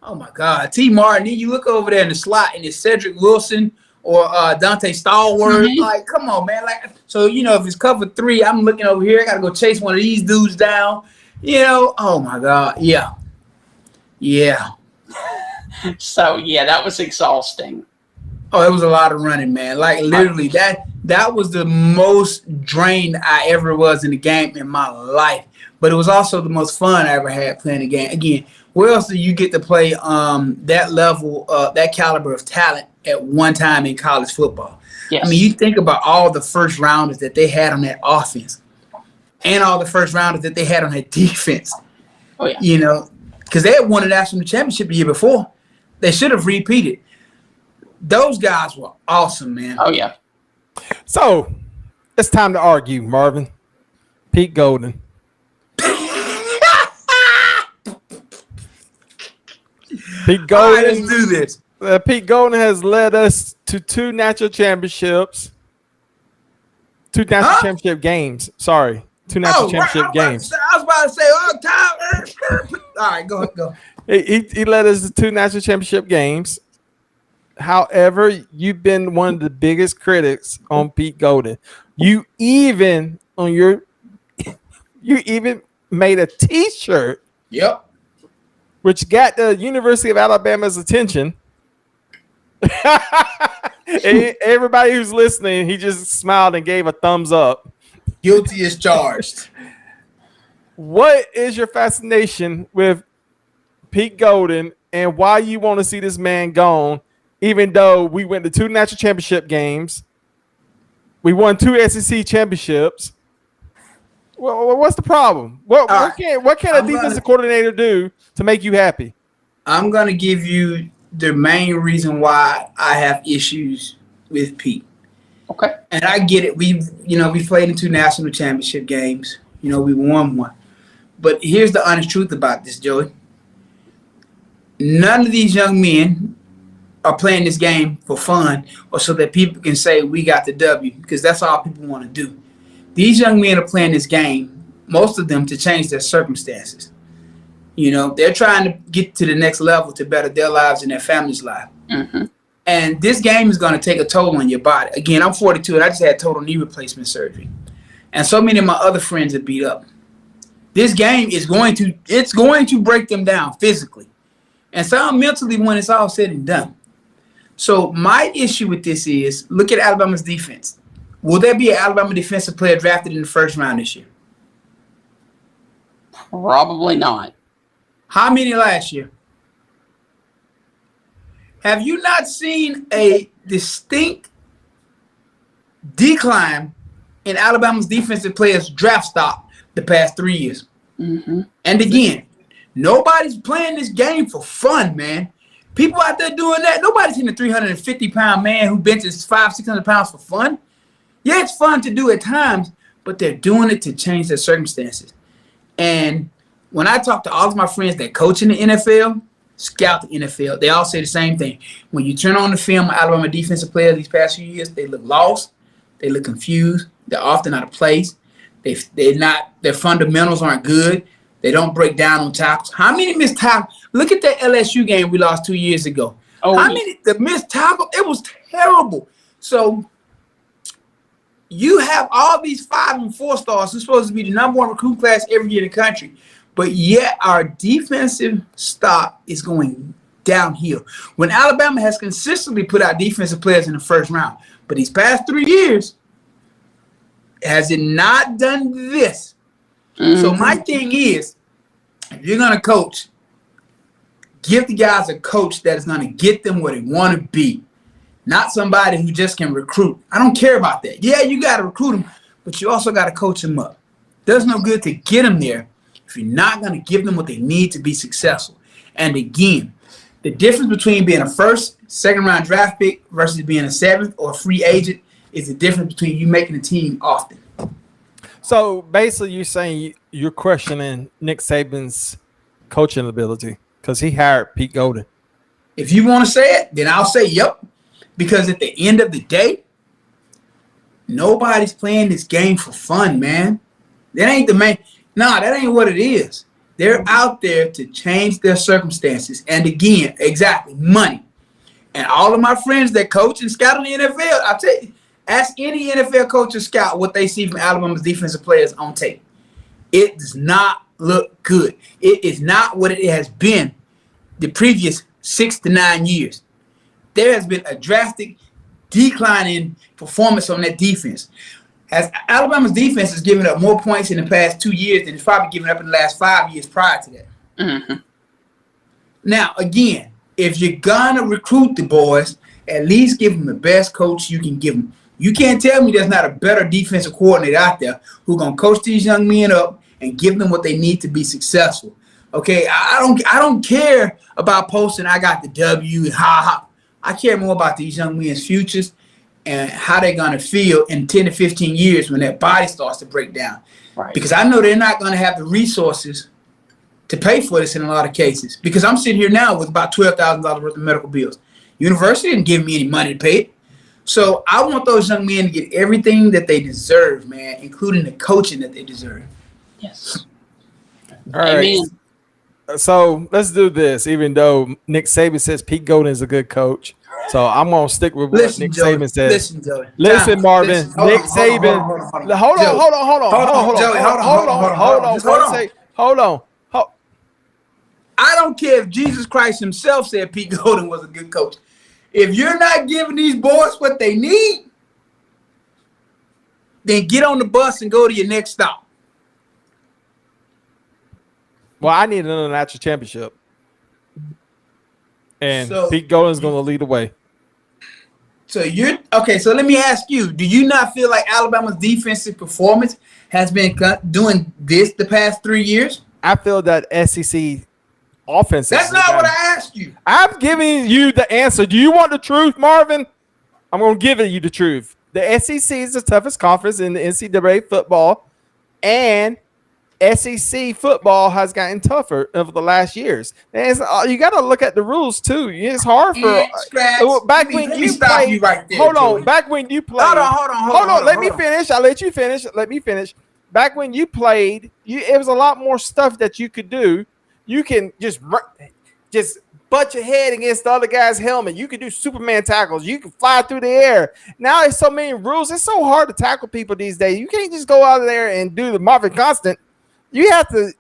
Oh, my God. T. Martin, you look over there in the slot, and it's Cedric Wilson or Dante Stallworth. Mm-hmm. Like, come on, man. Like, so, if it's cover 3, I'm looking over here. I got to go chase one of these dudes down. Oh, my God. Yeah. Yeah. So, yeah, that was exhausting. Oh, it was a lot of running, man. Like, literally, that was the most drained I ever was in the game in my life. But it was also the most fun I ever had playing the game. Again, where else do you get to play that level, that caliber of talent at one time in college football? Yes. I mean, you think about all the first rounders that they had on that offense and all the first rounders that they had on that defense. Oh, yeah. Because they had won a national championship the year before. They should have repeated. Those guys were awesome, man. Oh, yeah. So, it's time to argue, Marvin. Pete Golden. Pete Golden. All right, let's do this. Pete Golden has led us to 2 national championships. 2 national championship games. Sorry. 2 national championship games. I was about to say, all right, go. He led us to 2 national championship games. However, you've been one of the biggest critics on Pete Golden. You even made a T-shirt. Yep. Which got the University of Alabama's attention. Everybody who's listening, he just smiled and gave a thumbs up. Guilty as charged. What is your fascination with Pete Golden and why you want to see this man gone, even though we went to 2 national championship games? We won 2 SEC championships. Well, what's the problem? What can a defensive coordinator do to make you happy? I'm going to give you the main reason why I have issues with Pete. Okay. And I get it. We played in 2 national championship games. We won 1. But here's the honest truth about this, Joey. None of these young men are playing this game for fun or so that people can say we got the W, because that's all people want to do. These young men are playing this game, most of them, to change their circumstances. They're trying to get to the next level to better their lives and their family's life. Mm-hmm. And this game is going to take a toll on your body. Again, I'm 42 and I just had total knee replacement surgery. And so many of my other friends are beat up. This game is going to break them down physically and some mentally when it's all said and done. So my issue with this is, look at Alabama's defense. Will there be an Alabama defensive player drafted in the first round this year? Probably not. How many last year? Have you not seen a distinct decline in Alabama's defensive players' draft stock the past 3 years? Mm-hmm. And again, nobody's playing this game for fun, man. People out there doing that. Nobody's hitting a 350-pound man who benches 500-600 pounds for fun. Yeah, it's fun to do at times, but they're doing it to change their circumstances. And when I talk to all of my friends that coach in the NFL, scout the NFL, they all say the same thing. When you turn on the film of Alabama defensive players these past few years, they look lost, they look confused, they're often out of place. Their fundamentals aren't good. They don't break down on tackles. How many missed tackles? Look at that LSU game we lost 2 years ago. The missed tackle? It was terrible. So you have all these 5 and 4 stars who's supposed to be the #1 recruit class every year in the country, but yet our defensive stock is going downhill. When Alabama has consistently put out defensive players in the first round, but these past 3 years, has it not done this? Mm-hmm. So my thing is, if you're going to coach, give the guys a coach that is going to get them where they want to be, not somebody who just can recruit. I don't care about that. Yeah, you got to recruit them, but you also got to coach them up. There's no good to get them there if you're not going to give them what they need to be successful. And again, the difference between being a first, second-round draft pick versus being a seventh or a free agent is the difference between you making a team often. So basically, you're saying you're questioning Nick Saban's coaching ability because he hired Pete Golden. If you want to say it, then I'll say yep. Because at the end of the day, nobody's playing this game for fun, man. That ain't the main. Nah, that ain't what it is. They're out there to change their circumstances. And again, exactly, money. And all of my friends that coach and scout in the NFL, I'll tell you, ask any NFL coach or scout what they see from Alabama's defensive players on tape. It does not look good. It is not what it has been the previous 6 to 9 years. There has been a drastic decline in performance on that defense. As Alabama's defense has given up more points in the past 2 years than it's probably given up in the last 5 years prior to that. Mm-hmm. Now, again, if you're going to recruit the boys, at least give them the best coach you can give them. You can't tell me there's not a better defensive coordinator out there who's going to coach these young men up and give them what they need to be successful. Okay, I don't care about posting I got the W and ha. I care more about these young men's futures and how they're going to feel in 10 to 15 years when their body starts to break down. Right. Because I know they're not going to have the resources to pay for this in a lot of cases. Because I'm sitting here now with about $12,000 worth of medical bills. University didn't give me any money to pay it. So I want those young men to get everything that they deserve, man, including the coaching that they deserve. Yes. All right. Amen. So let's do this, even though Nick Saban says Pete Golden is a good coach. So I'm going to stick with what Nick Saban says. Listen, Joey. Listen, Marvin. Nick Saban. Hold on. I don't care if Jesus Christ himself said Pete Golden was a good coach. If you're not giving these boys what they need, then get on the bus and go to your next stop. Well, I need another national championship. And Pete Golden's going to lead the way. So so let me ask you, do you not feel like Alabama's defensive performance has been doing this the past 3 years? I feel that SEC offense. That's not what I asked you. I'm giving you the answer. Do you want the truth, Marvin? I'm going to give you the truth. The SEC is the toughest conference in the NCAA football, and SEC football has gotten tougher over the last years. And you got to look at the rules too. It's hard for back when you played. Hold on, back when you played. Hold on. Let me finish. I'll let you finish. Let me finish. Back when you played, it was a lot more stuff that you could do. You can just butt your head against the other guy's helmet. You can do Superman tackles. You can fly through the air. Now there's so many rules. It's so hard to tackle people these days. You can't just go out there and do the Marvin Constant. You had to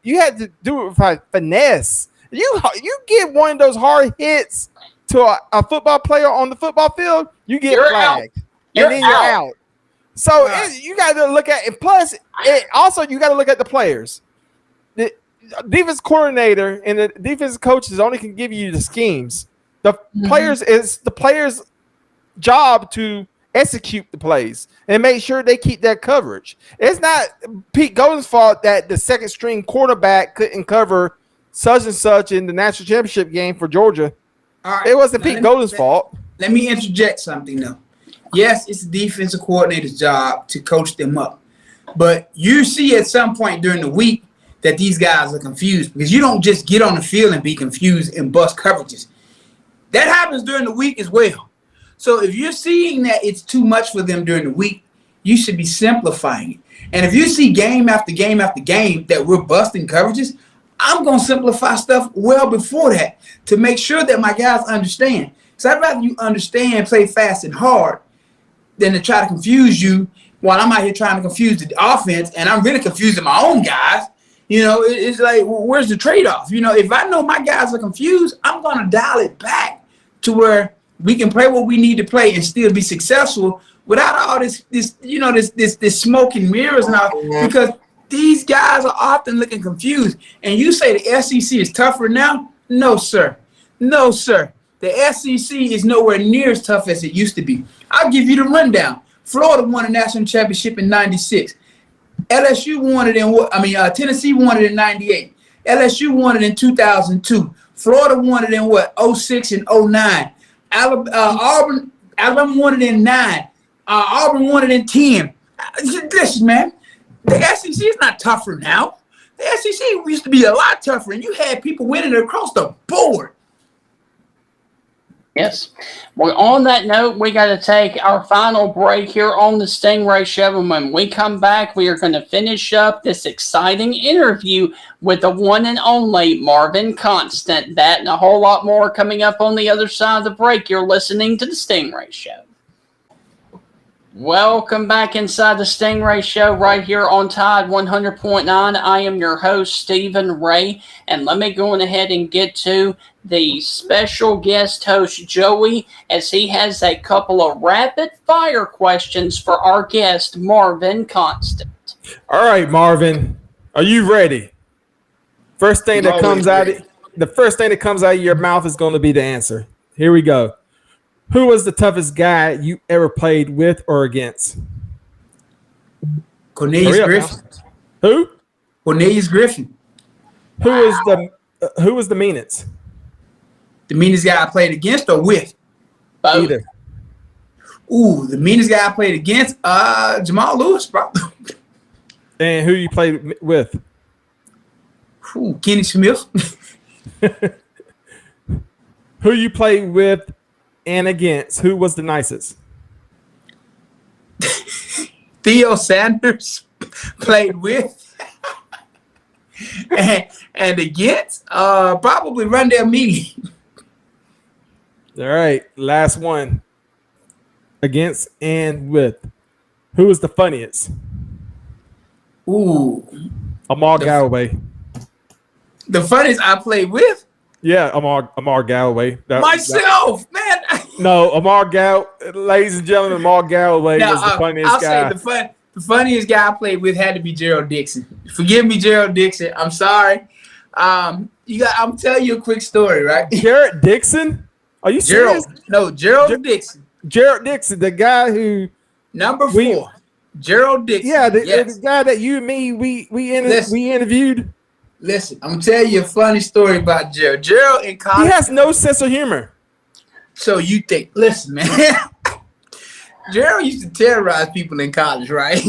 do it with finesse. You get one of those hard hits to a football player on the football field, you get flagged, and then you're out. So you got to look at it. Plus, also you got to look at the players. The defense coordinator and the defensive coaches only can give you the schemes. The players is the players' job to execute the plays and make sure they keep that coverage. It's not Pete Golden's fault that the second string quarterback couldn't cover such and such in the national championship game for Georgia. Right. It wasn't Pete Golden's fault. Let me interject something though. Yes, it's the defensive coordinator's job to coach them up. But you see at some point during the week that these guys are confused because you don't just get on the field and be confused and bust coverages. That happens during the week as well. So if you're seeing that it's too much for them during the week, you should be simplifying it. And if you see game after game after game that we're busting coverages, I'm going to simplify stuff well before that to make sure that my guys understand. So I'd rather you understand, play fast and hard than to try to confuse you while I'm out here trying to confuse the offense, and I'm really confusing my own guys, It's like, well, where's the trade-off? If I know my guys are confused, I'm going to dial it back to where we can play what we need to play and still be successful without all this smoke and mirrors and all, because these guys are often looking confused. And you say the SEC is tougher now? No, sir. No, sir. The SEC is nowhere near as tough as it used to be. I'll give you the rundown. Florida won a national championship in '96. LSU won it in Tennessee won it in '98. LSU won it in 2002. Florida won it in 06 and 09. Alabama won it in 9. Auburn won it in 10. Listen, man, the SEC is not tougher now. The SEC used to be a lot tougher, and you had people winning across the board. Yes. Well, on that note, we got to take our final break here on the Stingray Show. And when we come back, we are going to finish up this exciting interview with the one and only Marvin Constant. That and a whole lot more coming up on the other side of the break. You're listening to the Stingray Show. Welcome back inside the Stingray Show right here on Tide 100.9. I am your host, Stephen Ray, and let me go on ahead and get to the special guest host, Joey, as he has a couple of rapid-fire questions for our guest, Marvin Constant. All right, Marvin, are you ready? First thing that comes out of your mouth is going to be the answer. Here we go. Who was the toughest guy you ever played with or against? Cornelius Griffin. Who? Cornelius Griffin. Who was the meanest? The meanest guy I played against or with? Both. Either. Ooh, the meanest guy I played against? Jamal Lewis, probably. And who you played with? Ooh, Kenny Smith. Who you played with and against? Who was the nicest? Theo Sanders played with. and against? Probably Rondell Meany. All right, last one. Against and with. Who was the funniest? Ooh. Amar Galloway. The funniest I played with? Yeah, Amar Galloway. Myself, man. No, ladies and gentlemen, Amar Galloway was the funniest guy. Say the funniest guy I played with had to be Gerald Dixon. Forgive me, Gerald Dixon. I'm sorry. I'm telling you a quick story, right? Garrett Dixon? Are you serious? Gerald Dixon. Gerald Dixon, the guy who number 4. Gerald Dixon. Yeah, the guy that you and me we interviewed. Listen, I'm gonna tell you a funny story about Gerald. Gerald in college. He has no sense of humor. So you think, listen, man. Gerald used to terrorize people in college, right?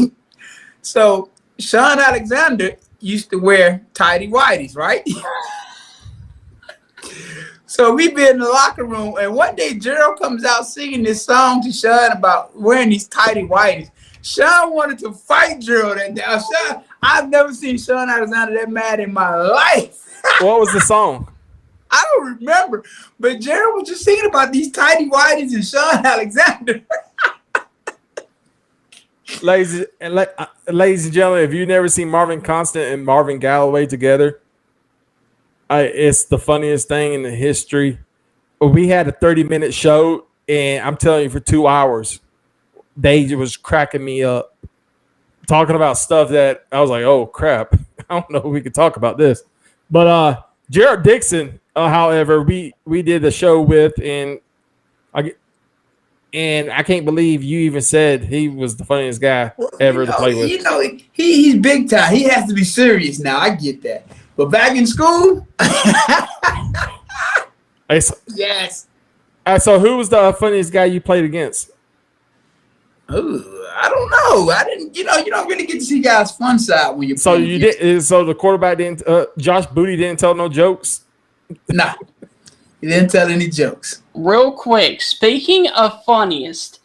So Sean Alexander used to wear tighty whities, right? So we be in the locker room, and one day Gerald comes out singing this song to Sean about wearing these tighty whities. Sean wanted to fight Gerald that day. Sean, I've never seen Sean Alexander that mad in my life. What was the song? I don't remember, but Gerald was just singing about these tighty whities and Sean Alexander. Ladies and gentlemen, if you've never seen Marvin Constant and Marvin Galloway together, it's the funniest thing in the history. We had a 30-minute show, and I'm telling you, for 2 hours, they was cracking me up, talking about stuff that I was like, oh, crap. I don't know if we could talk about this. But Gerald Dixon, however, we did the show with, and I can't believe you even said he was the funniest guy ever to play with. He's big time. He has to be serious now. I get that. But back in school, yes. So who was the funniest guy you played against? Ooh, I don't know. I didn't. You don't really get to see guys' fun side when you. So you did. So the quarterback didn't. Josh Booty didn't tell no jokes. Nah, he didn't tell any jokes. Real quick, speaking of funniest,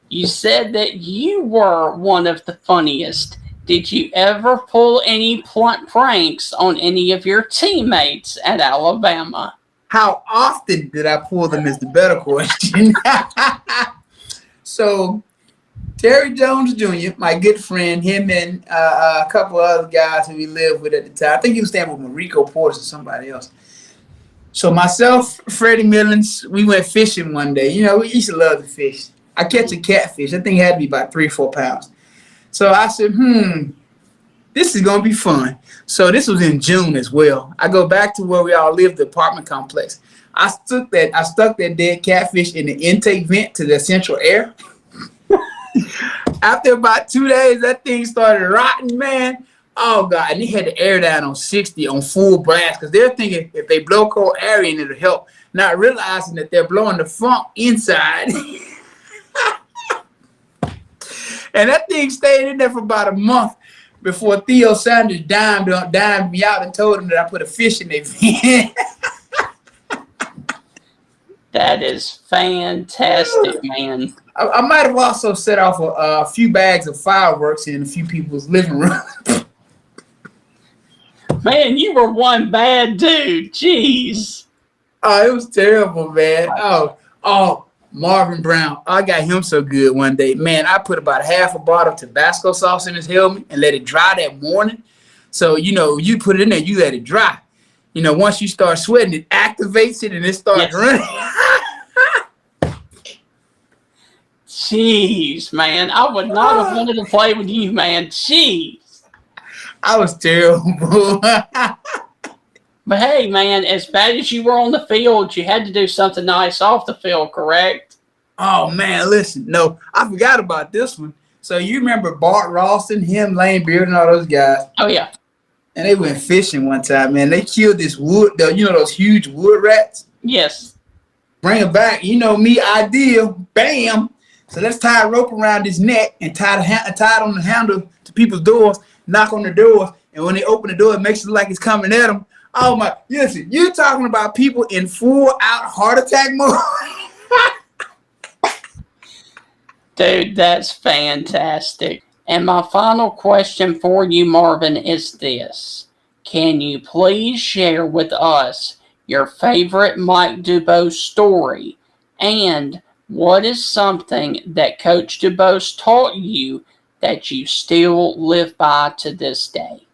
you said that you were one of the funniest. Did you ever pull any pranks on any of your teammates at Alabama? How often did I pull them is the better question. So Terry Jones Jr., my good friend, him and a couple of other guys who we lived with at the time. I think he was staying with Mariko Portis or somebody else. So myself, Freddie Millens, we went fishing one day. You know, we used to love to fish. I catch a catfish. I think it had to be about 3 or 4 pounds. So I said, this is going to be fun. So this was in June as well. I go back to where we all lived, the apartment complex. I stuck that dead catfish in the intake vent to the central air. After about 2 days, that thing started rotting, man. Oh, God. And they had the air down on 60 on full blast because they're thinking if they blow cold air in, it'll help, not realizing that they're blowing the funk inside. And that thing stayed in there for about a month before Theo Sanders dimed me out and told him that I put a fish in their vent. That is fantastic, man. I might have also set off a few bags of fireworks in a few people's living room. Man, you were one bad dude. Jeez. Oh, it was terrible, man. Oh, Marvin Brown. I got him so good one day. Man, I put about half a bottle of Tabasco sauce in his helmet and let it dry that morning. So, you know, you put it in there, you let it dry. You know, once you start sweating, it activates it and it starts running. Jeez, man. I would not have wanted to play with you, man. Jeez. I was terrible. But hey, man, as bad as you were on the field, you had to do something nice off the field, correct? Oh, man, listen. No, I forgot about this one. So you remember Bart Ralston, him, Lane Beard, and all those guys? Oh, yeah. And they went fishing one time, man. They killed this wood, you know, those huge wood rats? Yes. Bring it back. You know me, ideal. Bam. So let's tie a rope around his neck and tie it on the handle to people's doors, knock on the doors, and when they open the door, it makes it look like it's coming at them. Oh, my. Listen, you're talking about people in full-out heart attack mode. Dude, that's fantastic. And my final question for you, Marvin, is this. Can you please share with us your favorite Mike Dubose story? And what is something that Coach Dubose taught you that you still live by to this day?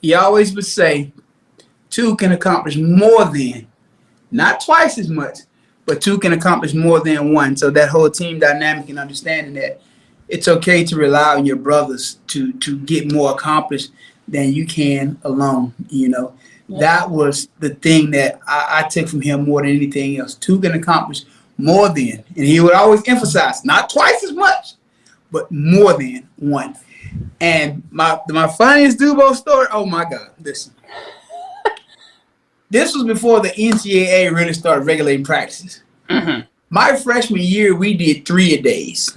He always would say, 2 can accomplish more than, not twice as much, but 2 can accomplish more than 1. So that whole team dynamic and understanding that it's okay to rely on your brothers to get more accomplished than you can alone. You know, that was the thing that I took from him more than anything else. 2 can accomplish more than, and he would always emphasize, not twice as much, but more than 1. And my funniest Dubose story, oh my God, listen. This was before the NCAA really started regulating practices. Mm-hmm. My freshman year, we did 3-a-days.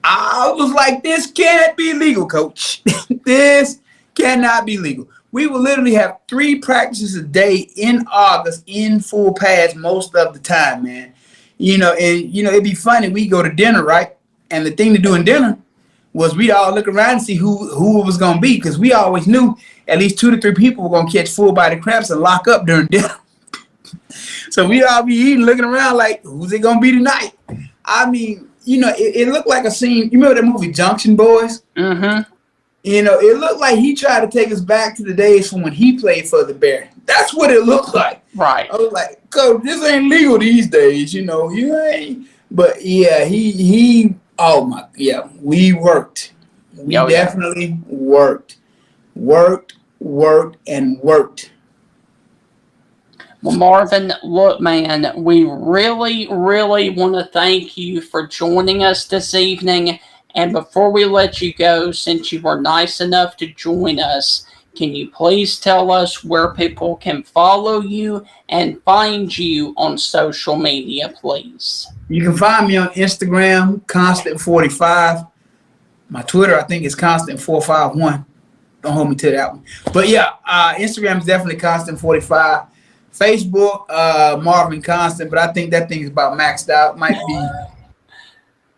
I was like, this can't be legal, coach. This cannot be legal. We will literally have 3 practices a day in August in full pads most of the time, man. You know, and, you know, it'd be funny. We go to dinner, right? And the thing to do in dinner was we'd all look around and see who it was going to be, because we always knew at least 2 to 3 people were going to catch full body cramps and lock up during dinner. So we'd all be eating, looking around like, who's it going to be tonight? I mean, you know, it looked like a scene. You remember that movie Junction Boys? Mm-hmm. You know, it looked like he tried to take us back to the days from when he played for the Bear. That's what it looked like. Right. I was like, Coach, this ain't legal these days, you know. You ain't. But yeah, he. Oh my, yeah. We worked. We definitely worked. Worked. Well, Marvin, look, man, we really, really want to thank you for joining us this evening. And before we let you go, since you were nice enough to join us, can you please tell us where people can follow you and find you on social media, please? You can find me on Instagram, Constant45. My Twitter, I think, is Constant451. Don't hold me to that one. But yeah, Instagram is definitely Constant45. Facebook, Marvin Constant, but I think that thing is about maxed out. Might be,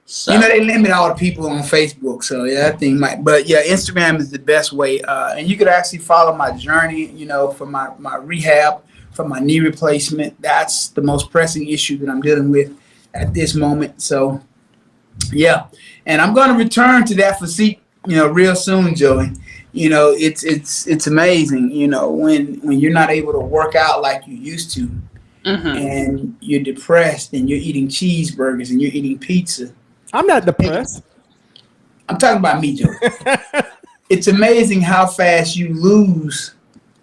so, you know, they limit all the people on Facebook, so yeah, that thing might. But yeah, Instagram is the best way, and you could actually follow my journey. You know, for my rehab, for my knee replacement. That's the most pressing issue that I'm dealing with at this moment. So Yeah, and I'm going to return to that physique, real soon, Joey. It's amazing, when you're not able to work out like you used to, and you're depressed, and you're eating cheeseburgers, and you're eating pizza. I'm not depressed. I'm talking about me, Joey. It's amazing how fast you lose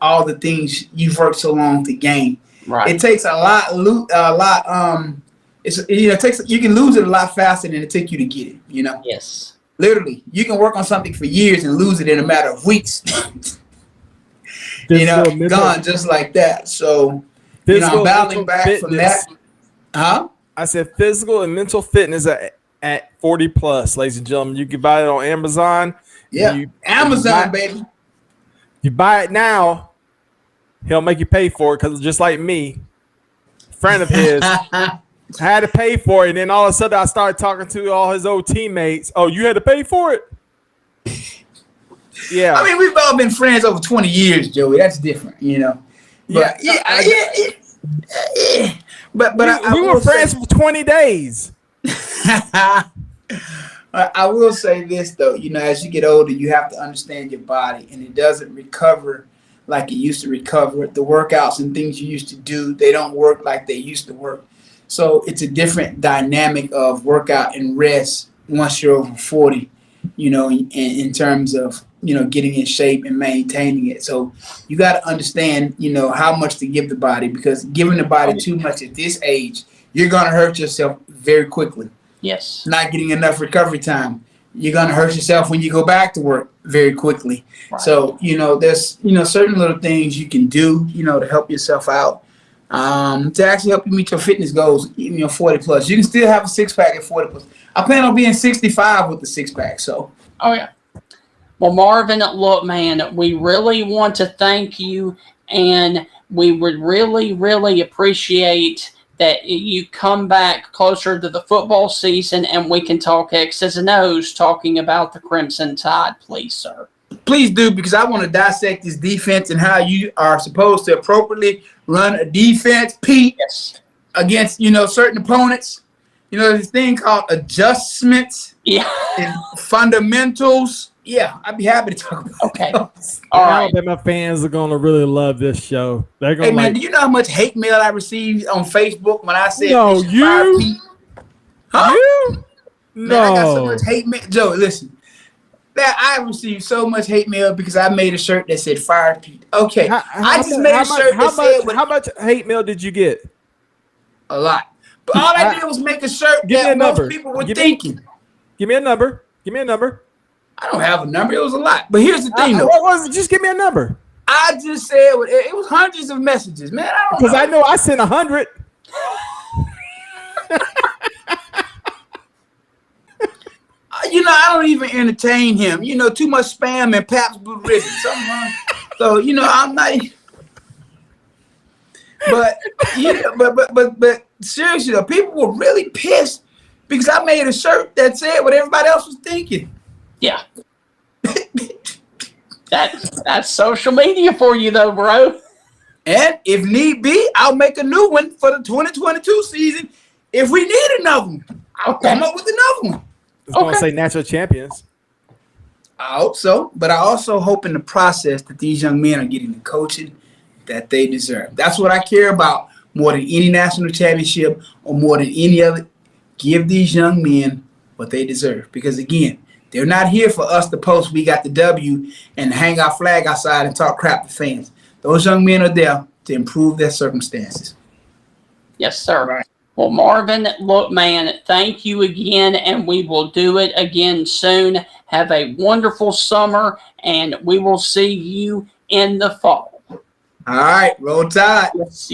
all the things you've worked so long to gain. Right. It takes a lot. You can lose it a lot faster than it takes you to get it. Yes. Literally, you can work on something for years and lose it in a matter of weeks. Gone just like that. So, I'm battling back from that. Huh? I said physical and mental fitness at 40 plus, ladies and gentlemen. You can buy it on Amazon. Yeah, Amazon, baby. You buy it now, he'll make you pay for it because just like me, a friend of his, I had to pay for it. And then all of a sudden I started talking to all his old teammates. Oh, you had to pay for it? Yeah. I mean, we've all been friends over 20 years, Joey. That's different, But yeah. But we were friends for 20 days. I will say this, though. As you get older, you have to understand your body, and it doesn't recover like it used to recover. The workouts and things you used to do, they don't work like they used to work. So it's a different dynamic of workout and rest once you're over 40, in terms of, getting in shape and maintaining it. So you got to understand, how much to give the body, because giving the body too much at this age, you're going to hurt yourself very quickly. Yes. Not getting enough recovery time. You're going to hurt yourself when you go back to work very quickly. Right. So, there's, certain little things you can do, to help yourself out, to actually help you meet your fitness goals, 40 plus. You can still have a six-pack at 40 plus. I plan on being 65 with the six-pack, so. Oh, yeah. Well, Marvin, look, man, we really want to thank you, and we would really, really appreciate that you come back closer to the football season and we can talk X's and O's talking about the Crimson Tide, please, sir. Please do, because I want to dissect this defense and how you are supposed to appropriately run a defense, Pete, against, certain opponents. This thing called adjustments and fundamentals. Yeah, I'd be happy to talk about it. Okay. All right. Alabama fans are going to really love this show. They're going Hey, man, do you know how much hate mail I received on Facebook when I said No, you? Huh? You? Man, No. I got so much hate mail. Joe, listen. I received so much hate mail because I made a shirt that said "Fire Pete." Okay, I just made a shirt that said. How much hate mail did you get? A lot. But all I did was make a shirt that most people were thinking. Give me a number. Give me a number. I don't have a number. It was a lot. But here's the thing, though. What was it? Just give me a number. I just said it was hundreds of messages, man. I don't know. Because I know I sent 100. I don't even entertain him. Too much spam and Pabst Blue Ribbon. So, I'm not. But seriously, though, people were really pissed because I made a shirt that said what everybody else was thinking. Yeah. That's social media for you, though, bro. And if need be, I'll make a new one for the 2022 season. If we need another one, I'll come up with another one. It's going to say natural champions. I hope so. But I also hope in the process that these young men are getting the coaching that they deserve. That's what I care about more than any national championship or more than any other. Give these young men what they deserve. Because, again, they're not here for us to post we got the W and hang our flag outside and talk crap to fans. Those young men are there to improve their circumstances. Yes, sir. Right. Well, Marvin, look, man, thank you again, and we will do it again soon. Have a wonderful summer, and we will see you in the fall. All right, roll tide. Yes.